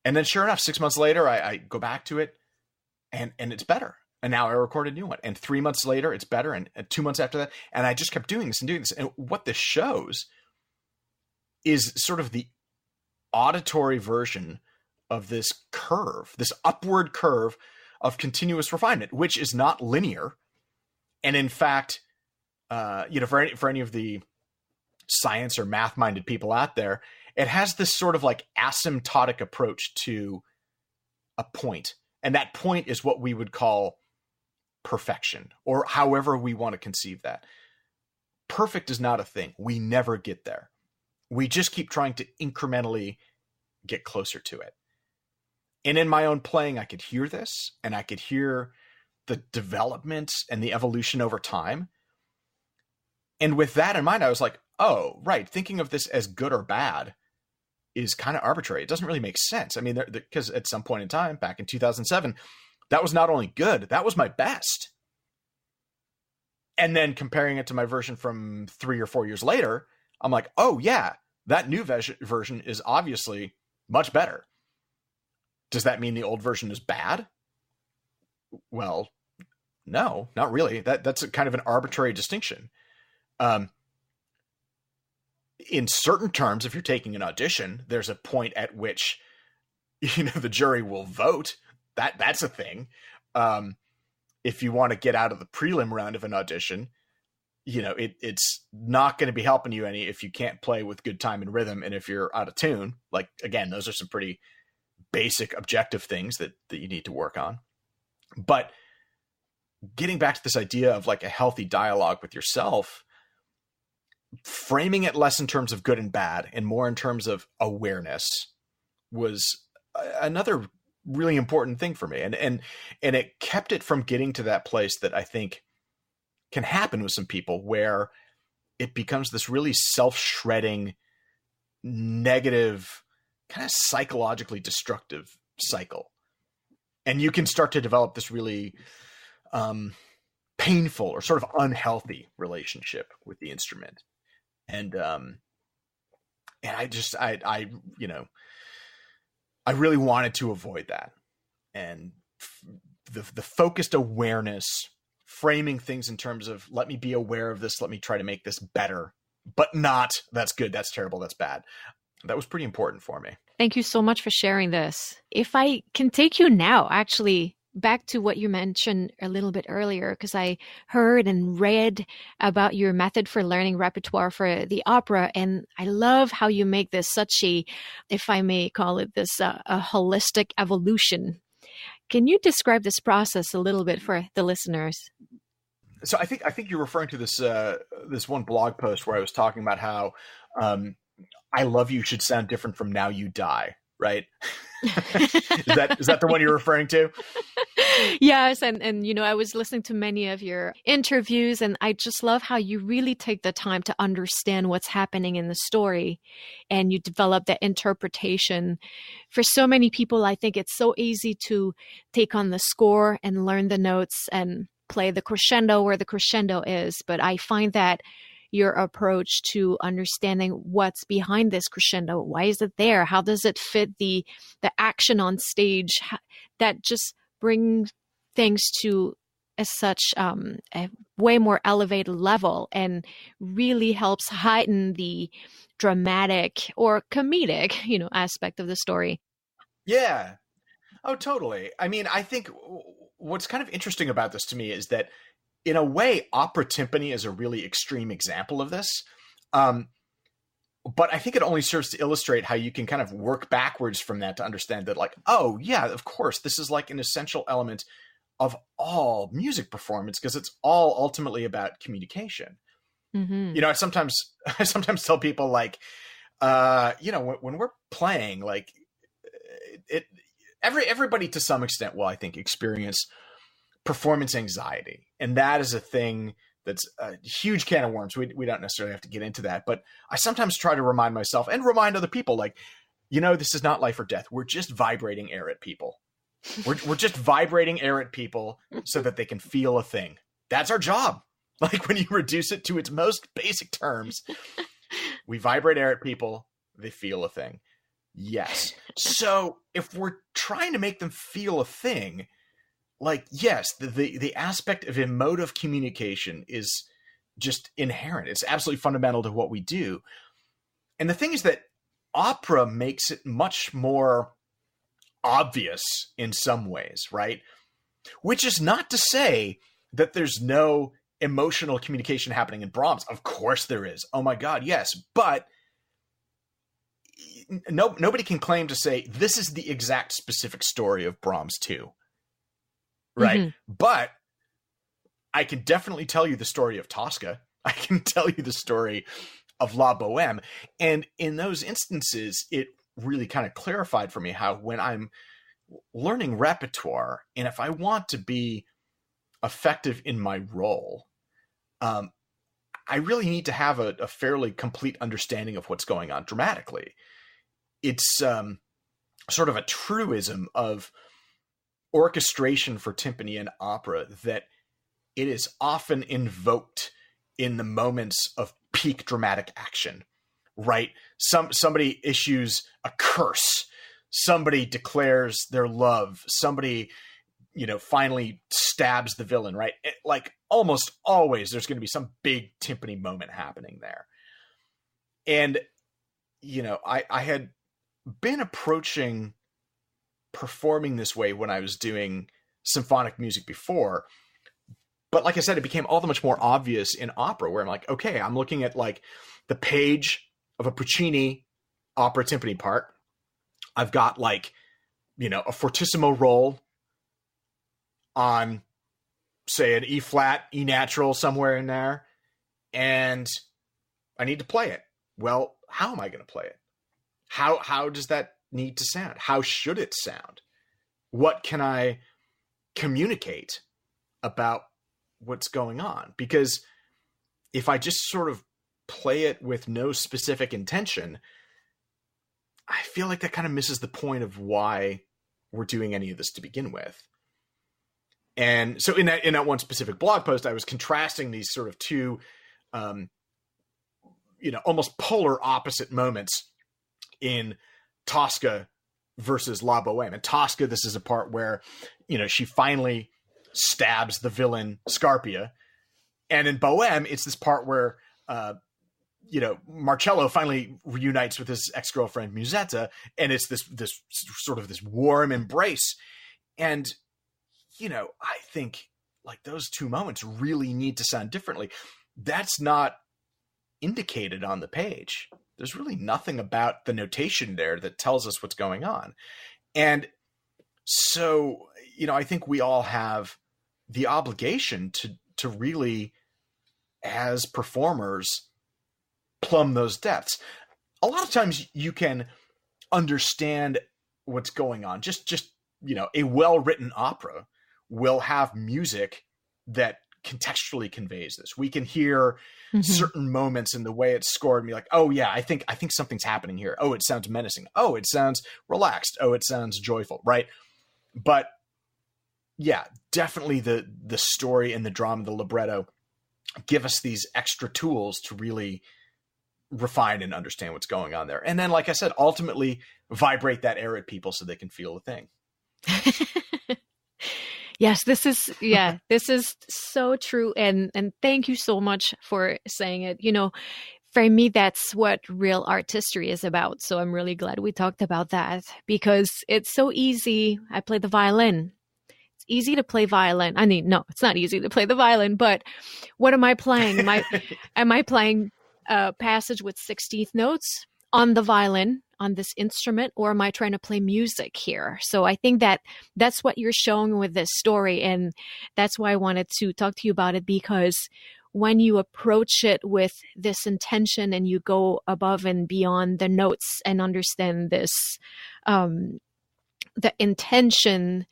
And then sure enough, 6 months later, I go back to it and it's better. And now I record a new one. And 3 months later, it's better. And 2 months after that. And I just kept doing this and doing this. And what this shows is sort of the auditory version of this curve, this upward curve of continuous refinement, which is not linear. And in fact, for any of the science or math-minded people out there, it has this sort of like asymptotic approach to a point. And that point is what we would call perfection, or however we want to conceive that. Perfect is not a thing. We never get there. We just keep trying to incrementally get closer to it. And in my own playing, I could hear this, and I could hear the development and the evolution over time. And with that in mind, I was like, oh, right, thinking of this as good or bad is kind of arbitrary. It doesn't really make sense. I mean, because at some point in time, back in 2007, that was not only good, that was my best. And then comparing it to my version from 3 or 4 years later, I'm like, oh yeah, that new version is obviously much better. Does that mean the old version is bad? Well, no, not really. That's a kind of an arbitrary distinction. In certain terms, if you're taking an audition, there's a point at which, the jury will vote. That's a thing. If you want to get out of the prelim round of an audition, it's not going to be helping you any if you can't play with good time and rhythm. And if you're out of tune, like, again, those are some pretty basic objective things that you need to work on. But getting back to this idea of like a healthy dialogue with yourself, framing it less in terms of good and bad and more in terms of awareness was another really important thing for me. And it kept it from getting to that place that I think can happen with some people where it becomes this really self-shredding, negative, kind of psychologically destructive cycle. And you can start to develop this really painful or sort of unhealthy relationship with the instrument. And I really wanted to avoid that. And the focused awareness, framing things in terms of, let me be aware of this, let me try to make this better, but not, that's good, that's terrible, that's bad. That was pretty important for me. Thank you so much for sharing this. If I can take you now, actually, back to what you mentioned a little bit earlier, because I heard and read about your method for learning repertoire for the opera. And I love how you make this such a, if I may call it this, a holistic evolution. Can you describe this process a little bit for the listeners? So I think you're referring to this one blog post where I was talking about how I Love You should sound different from Now You Die, right? Is that the one you're referring to? Yes. And I was listening to many of your interviews, and I just love how you really take the time to understand what's happening in the story, and you develop that interpretation. For so many people, I think it's so easy to take on the score and learn the notes and play the crescendo where the crescendo is. But I find that your approach to understanding what's behind this crescendo. Why is it there? How does it fit the action on stage? That just brings things to a way more elevated level and really helps heighten the dramatic or comedic, aspect of the story. Yeah. Oh, totally. I mean, I think what's kind of interesting about this to me is that in a way, opera timpani is a really extreme example of this. But I think it only serves to illustrate how you can kind of work backwards from that to understand that, like, oh yeah, of course, this is like an essential element of all music performance because it's all ultimately about communication. Mm-hmm. I sometimes tell people, like, when we're playing, like, everybody to some extent will, I think, experience performance anxiety, and that is a thing that's a huge can of worms. We don't necessarily have to get into that, but I sometimes try to remind myself and remind other people, like, this is not life or death. We're just vibrating air at people. We're just vibrating air at people so that they can feel a thing. That's our job. Like, when you reduce it to its most basic terms, we vibrate air at people, they feel a thing. Yes. So if we're trying to make them feel a thing, like, yes, the aspect of emotive communication is just inherent. It's absolutely fundamental to what we do. And the thing is that opera makes it much more obvious in some ways, right? Which is not to say that there's no emotional communication happening in Brahms. Of course there is. Oh my God, yes. But nobody can claim to say this is the exact specific story of Brahms 2. Right. Mm-hmm. But I can definitely tell you the story of Tosca. I can tell you the story of La Boheme. And in those instances, it really kind of clarified for me how, when I'm learning repertoire, and if I want to be effective in my role, I really need to have a fairly complete understanding of what's going on dramatically. It's sort of a truism of orchestration for timpani and opera that it is often invoked in the moments of peak dramatic action, right? Somebody issues a curse, somebody declares their love, somebody, finally stabs the villain, right? Like, almost always there's going to be some big timpani moment happening there. And, I had been approaching performing this way when I was doing symphonic music before. But like I said, it became all the much more obvious in opera, where I'm like, okay, I'm looking at, like, the page of a Puccini opera timpani part. I've got, like, a fortissimo roll on, say, an E flat, E natural, somewhere in there. And I need to play it. Well, how am I going to play it? How does that need to sound? How should it sound? What can I communicate about what's going on? Because if I just sort of play it with no specific intention, I feel like that kind of misses the point of why we're doing any of this to begin with. And so in that one specific blog post, I was contrasting these sort of two, almost polar opposite moments in Tosca versus La Boheme. In Tosca, this is a part where, she finally stabs the villain Scarpia. And in Boheme, it's this part where, Marcello finally reunites with his ex-girlfriend Musetta, and it's this sort of this warm embrace. And, I think, like, those two moments really need to sound differently. That's not indicated on the page. There's really nothing about the notation there that tells us what's going on. And so, I think we all have the obligation to really, as performers, plumb those depths. A lot of times you can understand what's going on. Just a well-written opera will have music that contextually conveys this. We can hear certain moments in the way it's scored and be like, oh yeah, I think something's happening here. Oh, it sounds menacing. Oh, it sounds relaxed. Oh, it sounds joyful, right? But yeah, definitely the story and the drama, the libretto give us these extra tools to really refine and understand what's going on there. And then, like I said, ultimately vibrate that air at people so they can feel the thing. Yes, this is so true. And thank you so much for saying it. For me, that's what real artistry is about. So I'm really glad we talked about that, because it's so easy. I play the violin. It's easy to play violin. I mean, no, it's not easy to play the violin, but what am I playing? Am I playing a passage with 16th notes on the violin, on this instrument, or am I trying to play music here? So I think that's what you're showing with this story. And that's why I wanted to talk to you about it, because when you approach it with this intention and you go above and beyond the notes and understand this, the intention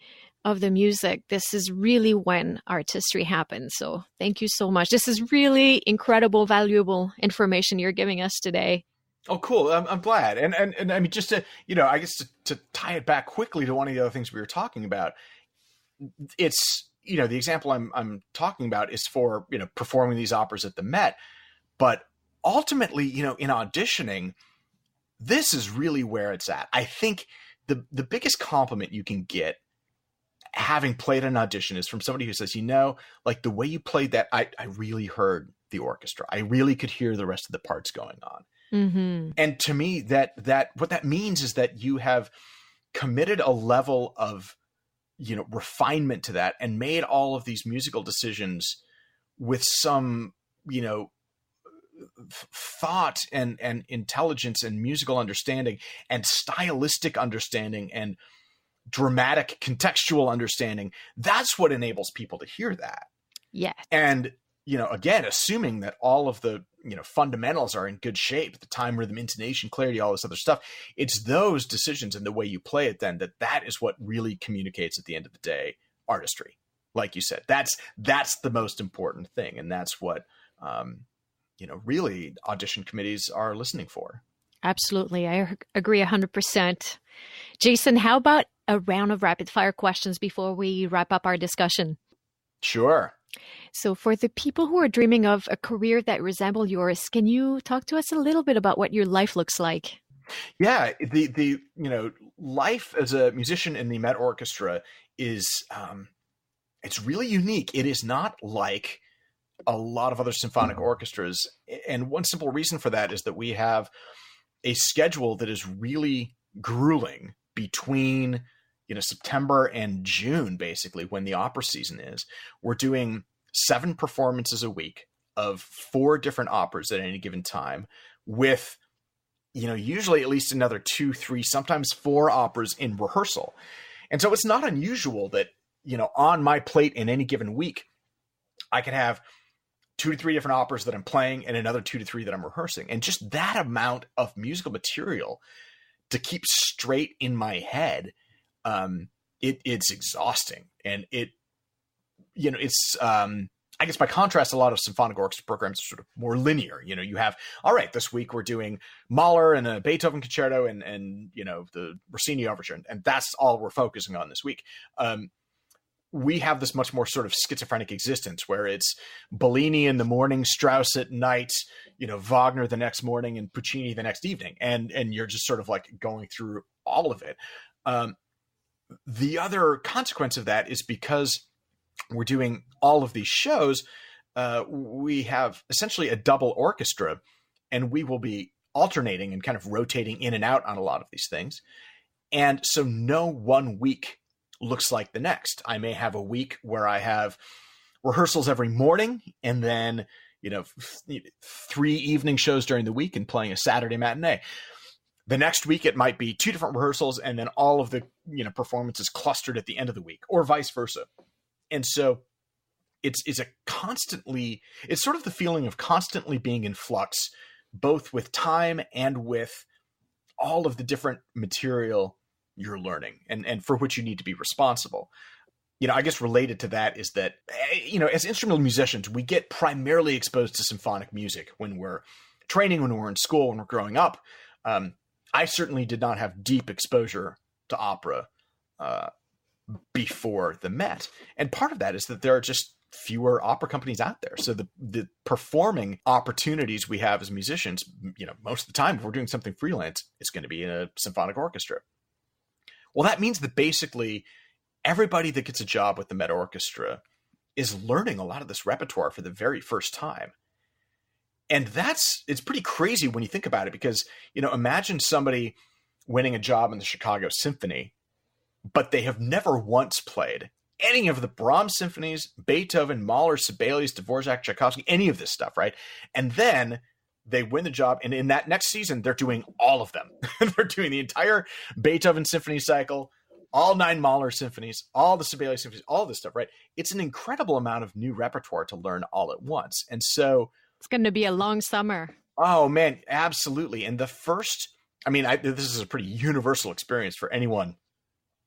of the music, this is really when artistry happens. So thank you so much. This is really incredible, valuable information you're giving us today. Oh, cool. I'm glad. And I mean, just to, I guess to tie it back quickly to one of the other things we were talking about, it's, the example I'm talking about is for, performing these operas at the Met. But ultimately, in auditioning, this is really where it's at. I think the biggest compliment you can get having played an audition is from somebody who says, like the way you played that, I really heard the orchestra. I really could hear the rest of the parts going on. Mm-hmm. And to me, that what that means is that you have committed a level of, refinement to that and made all of these musical decisions with some, thought and intelligence and musical understanding and stylistic understanding and dramatic contextual understanding. That's what enables people to hear that. Yeah. And, again, assuming that all of the, fundamentals are in good shape, the time, rhythm, intonation, clarity, all this other stuff, it's those decisions and the way you play it then that is what really communicates at the end of the day, artistry. Like you said, that's the most important thing. And that's what, really audition committees are listening for. Absolutely. I agree 100%. Jason, how about a round of rapid fire questions before we wrap up our discussion? Sure. So for the people who are dreaming of a career that resembles yours, can you talk to us a little bit about what your life looks like? Yeah, the life as a musician in the Met Orchestra is it's really unique. It is not like a lot of other symphonic orchestras, and one simple reason for that is that we have a schedule that is really grueling between September and June, basically, when the opera season is. We're doing 7 performances a week of 4 different operas at any given time, with, usually at least another 2, 3, sometimes 4 operas in rehearsal. And so it's not unusual that, on my plate in any given week, I can have 2 to 3 different operas that I'm playing and another 2 to 3 that I'm rehearsing. And just that amount of musical material to keep straight in my head, it's exhausting. And it's I guess by contrast, a lot of symphonic orchestra programs are sort of more linear. You have, all right, this week we're doing Mahler and a Beethoven concerto and the Rossini overture, and that's all we're focusing on this week. We have this much more sort of schizophrenic existence where it's Bellini in the morning, Strauss at night, Wagner the next morning, and Puccini the next evening, and you're just sort of like going through all of it. The other consequence of that is because we're doing all of these shows, we have essentially a double orchestra, and we will be alternating and kind of rotating in and out on a lot of these things. And so no one week looks like the next. I may have a week where I have rehearsals every morning and then, 3 evening shows during the week and playing a Saturday matinee. The next week, it might be 2 different rehearsals and then all of the, performances clustered at the end of the week, or vice versa. And so it's sort of the feeling of constantly being in flux, both with time and with all of the different material you're learning and for which you need to be responsible. I guess related to that is that, as instrumental musicians, we get primarily exposed to symphonic music when we're training, when we're in school, when we're growing up. I certainly did not have deep exposure to opera before the Met. And part of that is that there are just fewer opera companies out there. So the performing opportunities we have as musicians, most of the time, if we're doing something freelance, it's going to be in a symphonic orchestra. Well, that means that basically everybody that gets a job with the Met Orchestra is learning a lot of this repertoire for the very first time. And it's pretty crazy when you think about it, because, imagine somebody winning a job in the Chicago Symphony, but they have never once played any of the Brahms symphonies, Beethoven, Mahler, Sibelius, Dvorak, Tchaikovsky, any of this stuff, right? And then they win the job, and in that next season, they're doing all of them. They're doing the entire Beethoven symphony cycle, all 9 Mahler symphonies, all the Sibelius symphonies, all this stuff, right? It's an incredible amount of new repertoire to learn all at once. And so it's going to be a long summer. Oh, man, absolutely. And the first, this is a pretty universal experience for anyone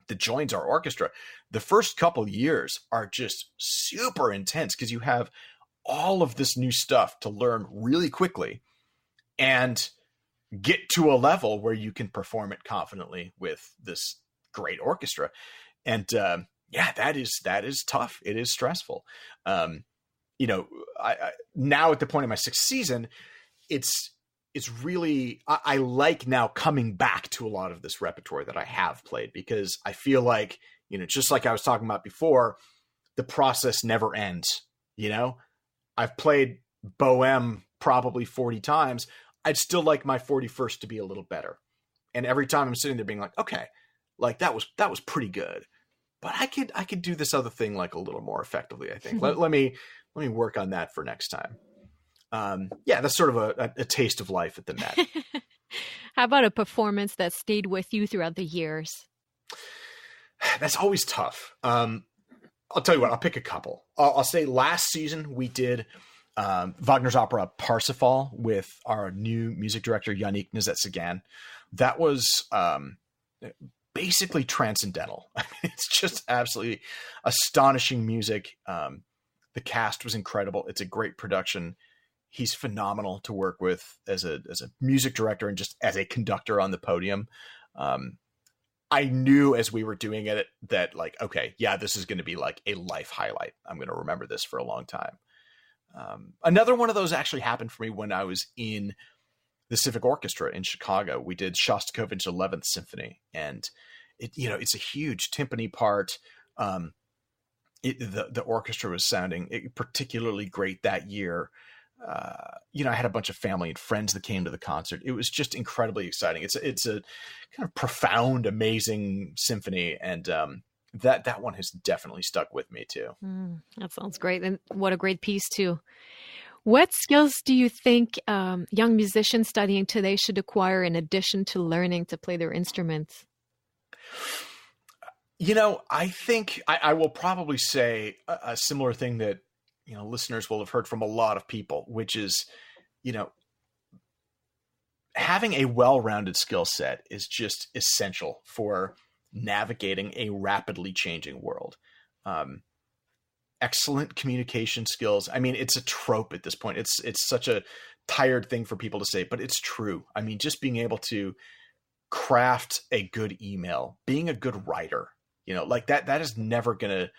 that joins our orchestra. The first couple years are just super intense because you have all of this new stuff to learn really quickly and get to a level where you can perform it confidently with this great orchestra. And that is tough. It is stressful. I now at the point of my 6th season, it's really, I like now coming back to a lot of this repertoire that I have played, because I feel like, just like I was talking about before, the process never ends. I've played Bohème probably 40 times. I'd still like my 41st to be a little better. And every time I'm sitting there being like, okay, like that was pretty good, but I could do this other thing like a little more effectively, I think. Let me work on that for next time. That's sort of a taste of life at the Met. How about a performance that stayed with you throughout the years? That's always tough. I'll tell you what, I'll pick a couple. I'll say last season we did Wagner's opera Parsifal with our new music director, Yannick Nezet-Sagan. That was basically transcendental. It's just absolutely astonishing music. The cast was incredible. It's a great production. He's phenomenal to work with as a music director and just as a conductor on the podium. I knew as we were doing it that like, okay, yeah, this is going to be like a life highlight. I'm going to remember this for a long time. Another one of those actually happened for me when I was in the Civic Orchestra in Chicago. We did Shostakovich's 11th Symphony, and it's a huge timpani part. The orchestra was sounding particularly great that year. I had a bunch of family and friends that came to the concert. It was just incredibly exciting. It's a kind of profound, amazing symphony, and that one has definitely stuck with me too. That sounds great, and what a great piece too. What skills do you think young musicians studying today should acquire in addition to learning to play their instruments? I think I will probably say a similar thing that listeners will have heard from a lot of people, which is, having a well-rounded skill set is just essential for navigating a rapidly changing world. Excellent communication skills. It's a trope at this point. It's such a tired thing for people to say, but it's true. Just being able to craft a good email, being a good writer, like that is never going to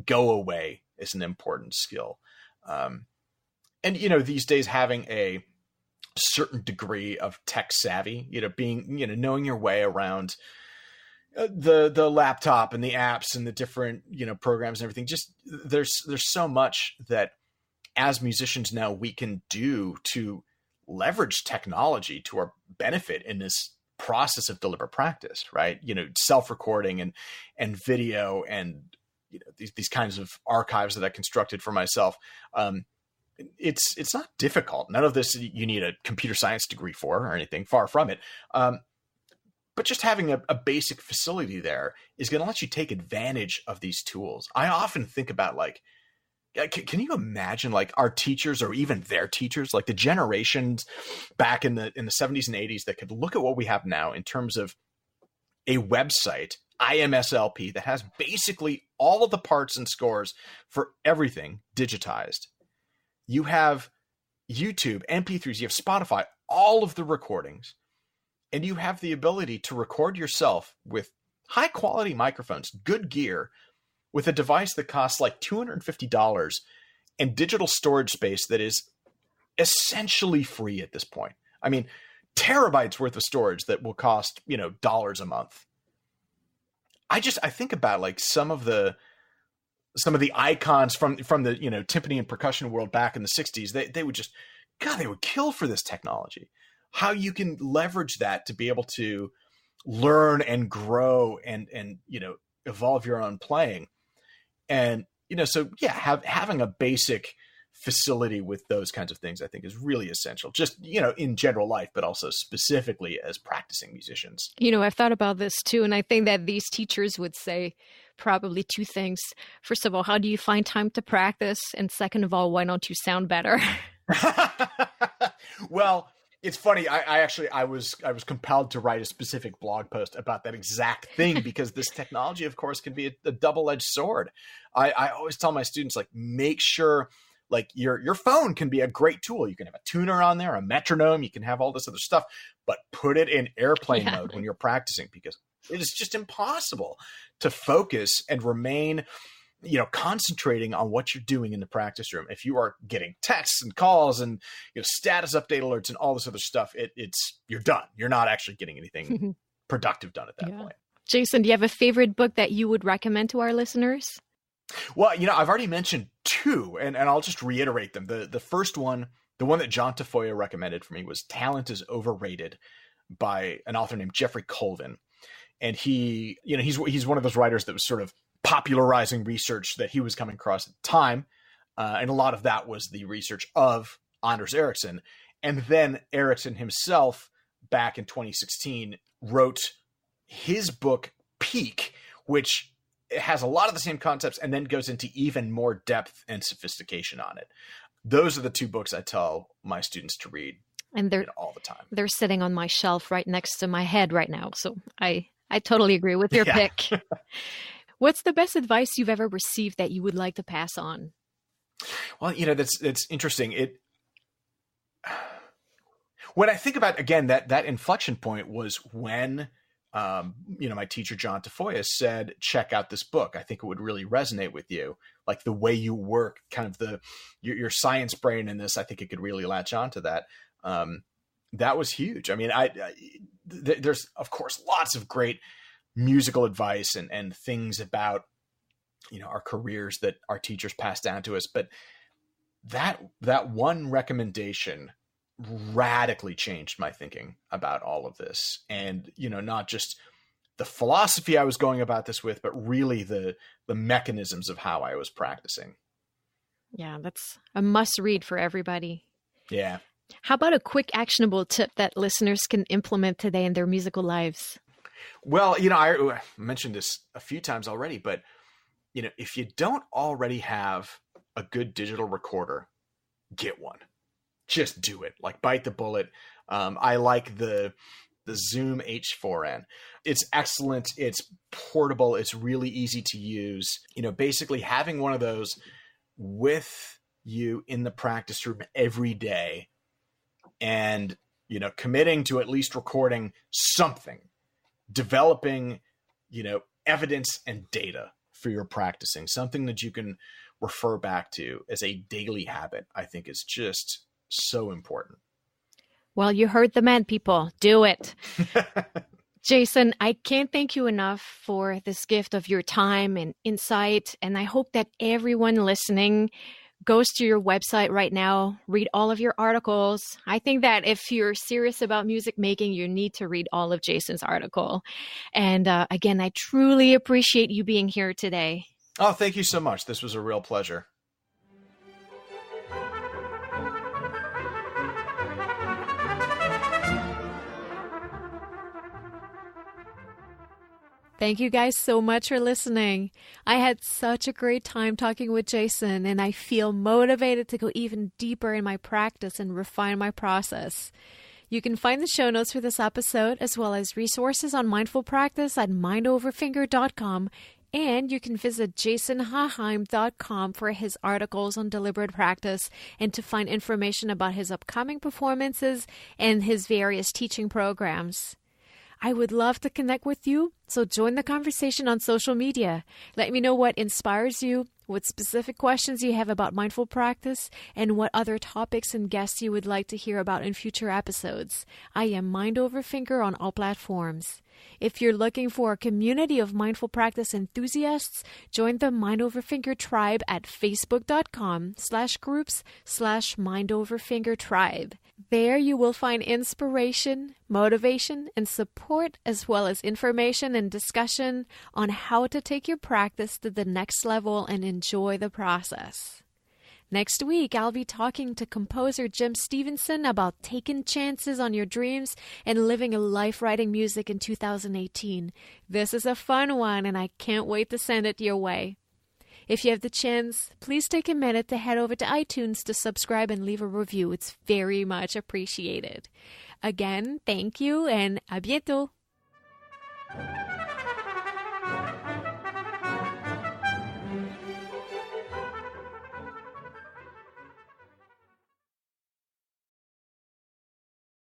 go away as an important skill. And these days having a certain degree of tech savvy, knowing your way around the laptop and the apps and the different, programs and everything. Just there's so much that as musicians now we can do to leverage technology to our benefit in this process of deliberate practice, right? Self-recording and video and these kinds of archives that I constructed for myself. It's not difficult. None of this you need a computer science degree for or anything, far from it. But just having a basic facility there is going to let you take advantage of these tools. I often think about like, can you imagine like our teachers or even their teachers, like the generations back in the 70s and 80s that could look at what we have now in terms of a website, IMSLP, that has basically all of the parts and scores for everything digitized. You have YouTube, MP3s, you have Spotify, all of the recordings, and you have the ability to record yourself with high quality microphones, good gear, with a device that costs like $250 and digital storage space that is essentially free at this point. I mean, terabytes worth of storage that will cost, dollars a month. I think about like some of the icons from the, timpani and percussion world back in the 60s. They would just, God, they would kill for this technology. How you can leverage that to be able to learn and grow and evolve your own playing. And, having a basic facility with those kinds of things, I think, is really essential, just, in general life, but also specifically as practicing musicians. I've thought about this too. And I think that these teachers would say probably two things. First of all, how do you find time to practice? And second of all, why don't you sound better? Well, it's funny. I was compelled to write a specific blog post about that exact thing because this technology, of course, can be a double-edged sword. I always tell my students, like, make sure, like, your phone can be a great tool. You can have a tuner on there, a metronome. You can have all this other stuff, but put it in airplane mode when you're practicing, because it is just impossible to focus and remain concentrating on what you're doing in the practice room. If you are getting texts and calls and status update alerts and all this other stuff, you're done. You're not actually getting anything productive done at that point. Jason, do you have a favorite book that you would recommend to our listeners? Well, I've already mentioned two, and I'll just reiterate them. The first one, the one that John Tafoya recommended for me, was Talent is Overrated by an author named Jeffrey Colvin. And he's one of those writers that was sort of popularizing research that he was coming across at the time. And a lot of that was the research of Anders Ericsson. And then Ericsson himself, back in 2016, wrote his book, Peak, which has a lot of the same concepts and then goes into even more depth and sophistication on it. Those are the two books I tell my students to read, and they're all the time. They're sitting on my shelf right next to my head right now. So I totally agree with your pick. What's the best advice you've ever received that you would like to pass on? Well, that's interesting. When I think about, again, that inflection point was when, my teacher, John Tafoya, said, check out this book. I think it would really resonate with you. Like the way you work, kind of your science brain in this, I think it could really latch onto that. That was huge. I mean, there's, of course, lots of great musical advice and things about, our careers that our teachers pass down to us. But that one recommendation radically changed my thinking about all of this. And, not just the philosophy I was going about this with, but really the mechanisms of how I was practicing. Yeah, that's a must read for everybody. Yeah. How about a quick actionable tip that listeners can implement today in their musical lives? Well, I mentioned this a few times already, but, if you don't already have a good digital recorder, get one. Just do it. Like, bite the bullet. I like the Zoom H4n. It's excellent. It's portable. It's really easy to use. Basically having one of those with you in the practice room every day and, committing to at least recording something, developing, evidence and data for your practicing, something that you can refer back to as a daily habit, I think is just so important. Well, you heard the man, people. Do it. Jason, I can't thank you enough for this gift of your time and insight. And I hope that everyone listening goes to your website right now, read all of your articles. I think that if you're serious about music making, you need to read all of Jason's article. And again, I truly appreciate you being here today. Oh, thank you so much. This was a real pleasure. Thank you guys so much for listening. I had such a great time talking with Jason, and I feel motivated to go even deeper in my practice and refine my process. You can find the show notes for this episode as well as resources on mindful practice at mindoverfinger.com, and you can visit jasonhaaheim.com for his articles on deliberate practice and to find information about his upcoming performances and his various teaching programs. I would love to connect with you, so join the conversation on social media. Let me know what inspires you, what specific questions you have about mindful practice, and what other topics and guests you would like to hear about in future episodes. I am Mind Over Finger on all platforms. If you're looking for a community of mindful practice enthusiasts, join the Mind Over Finger tribe at facebook.com/groups/mindoverfingertribe. There you will find inspiration, motivation, and support, as well as information and discussion on how to take your practice to the next level and enjoy the process. Next week, I'll be talking to composer Jim Stevenson about taking chances on your dreams and living a life writing music in 2018. This is a fun one, and I can't wait to send it your way. If you have the chance, please take a minute to head over to iTunes to subscribe and leave a review. It's very much appreciated. Again, thank you, and à bientôt!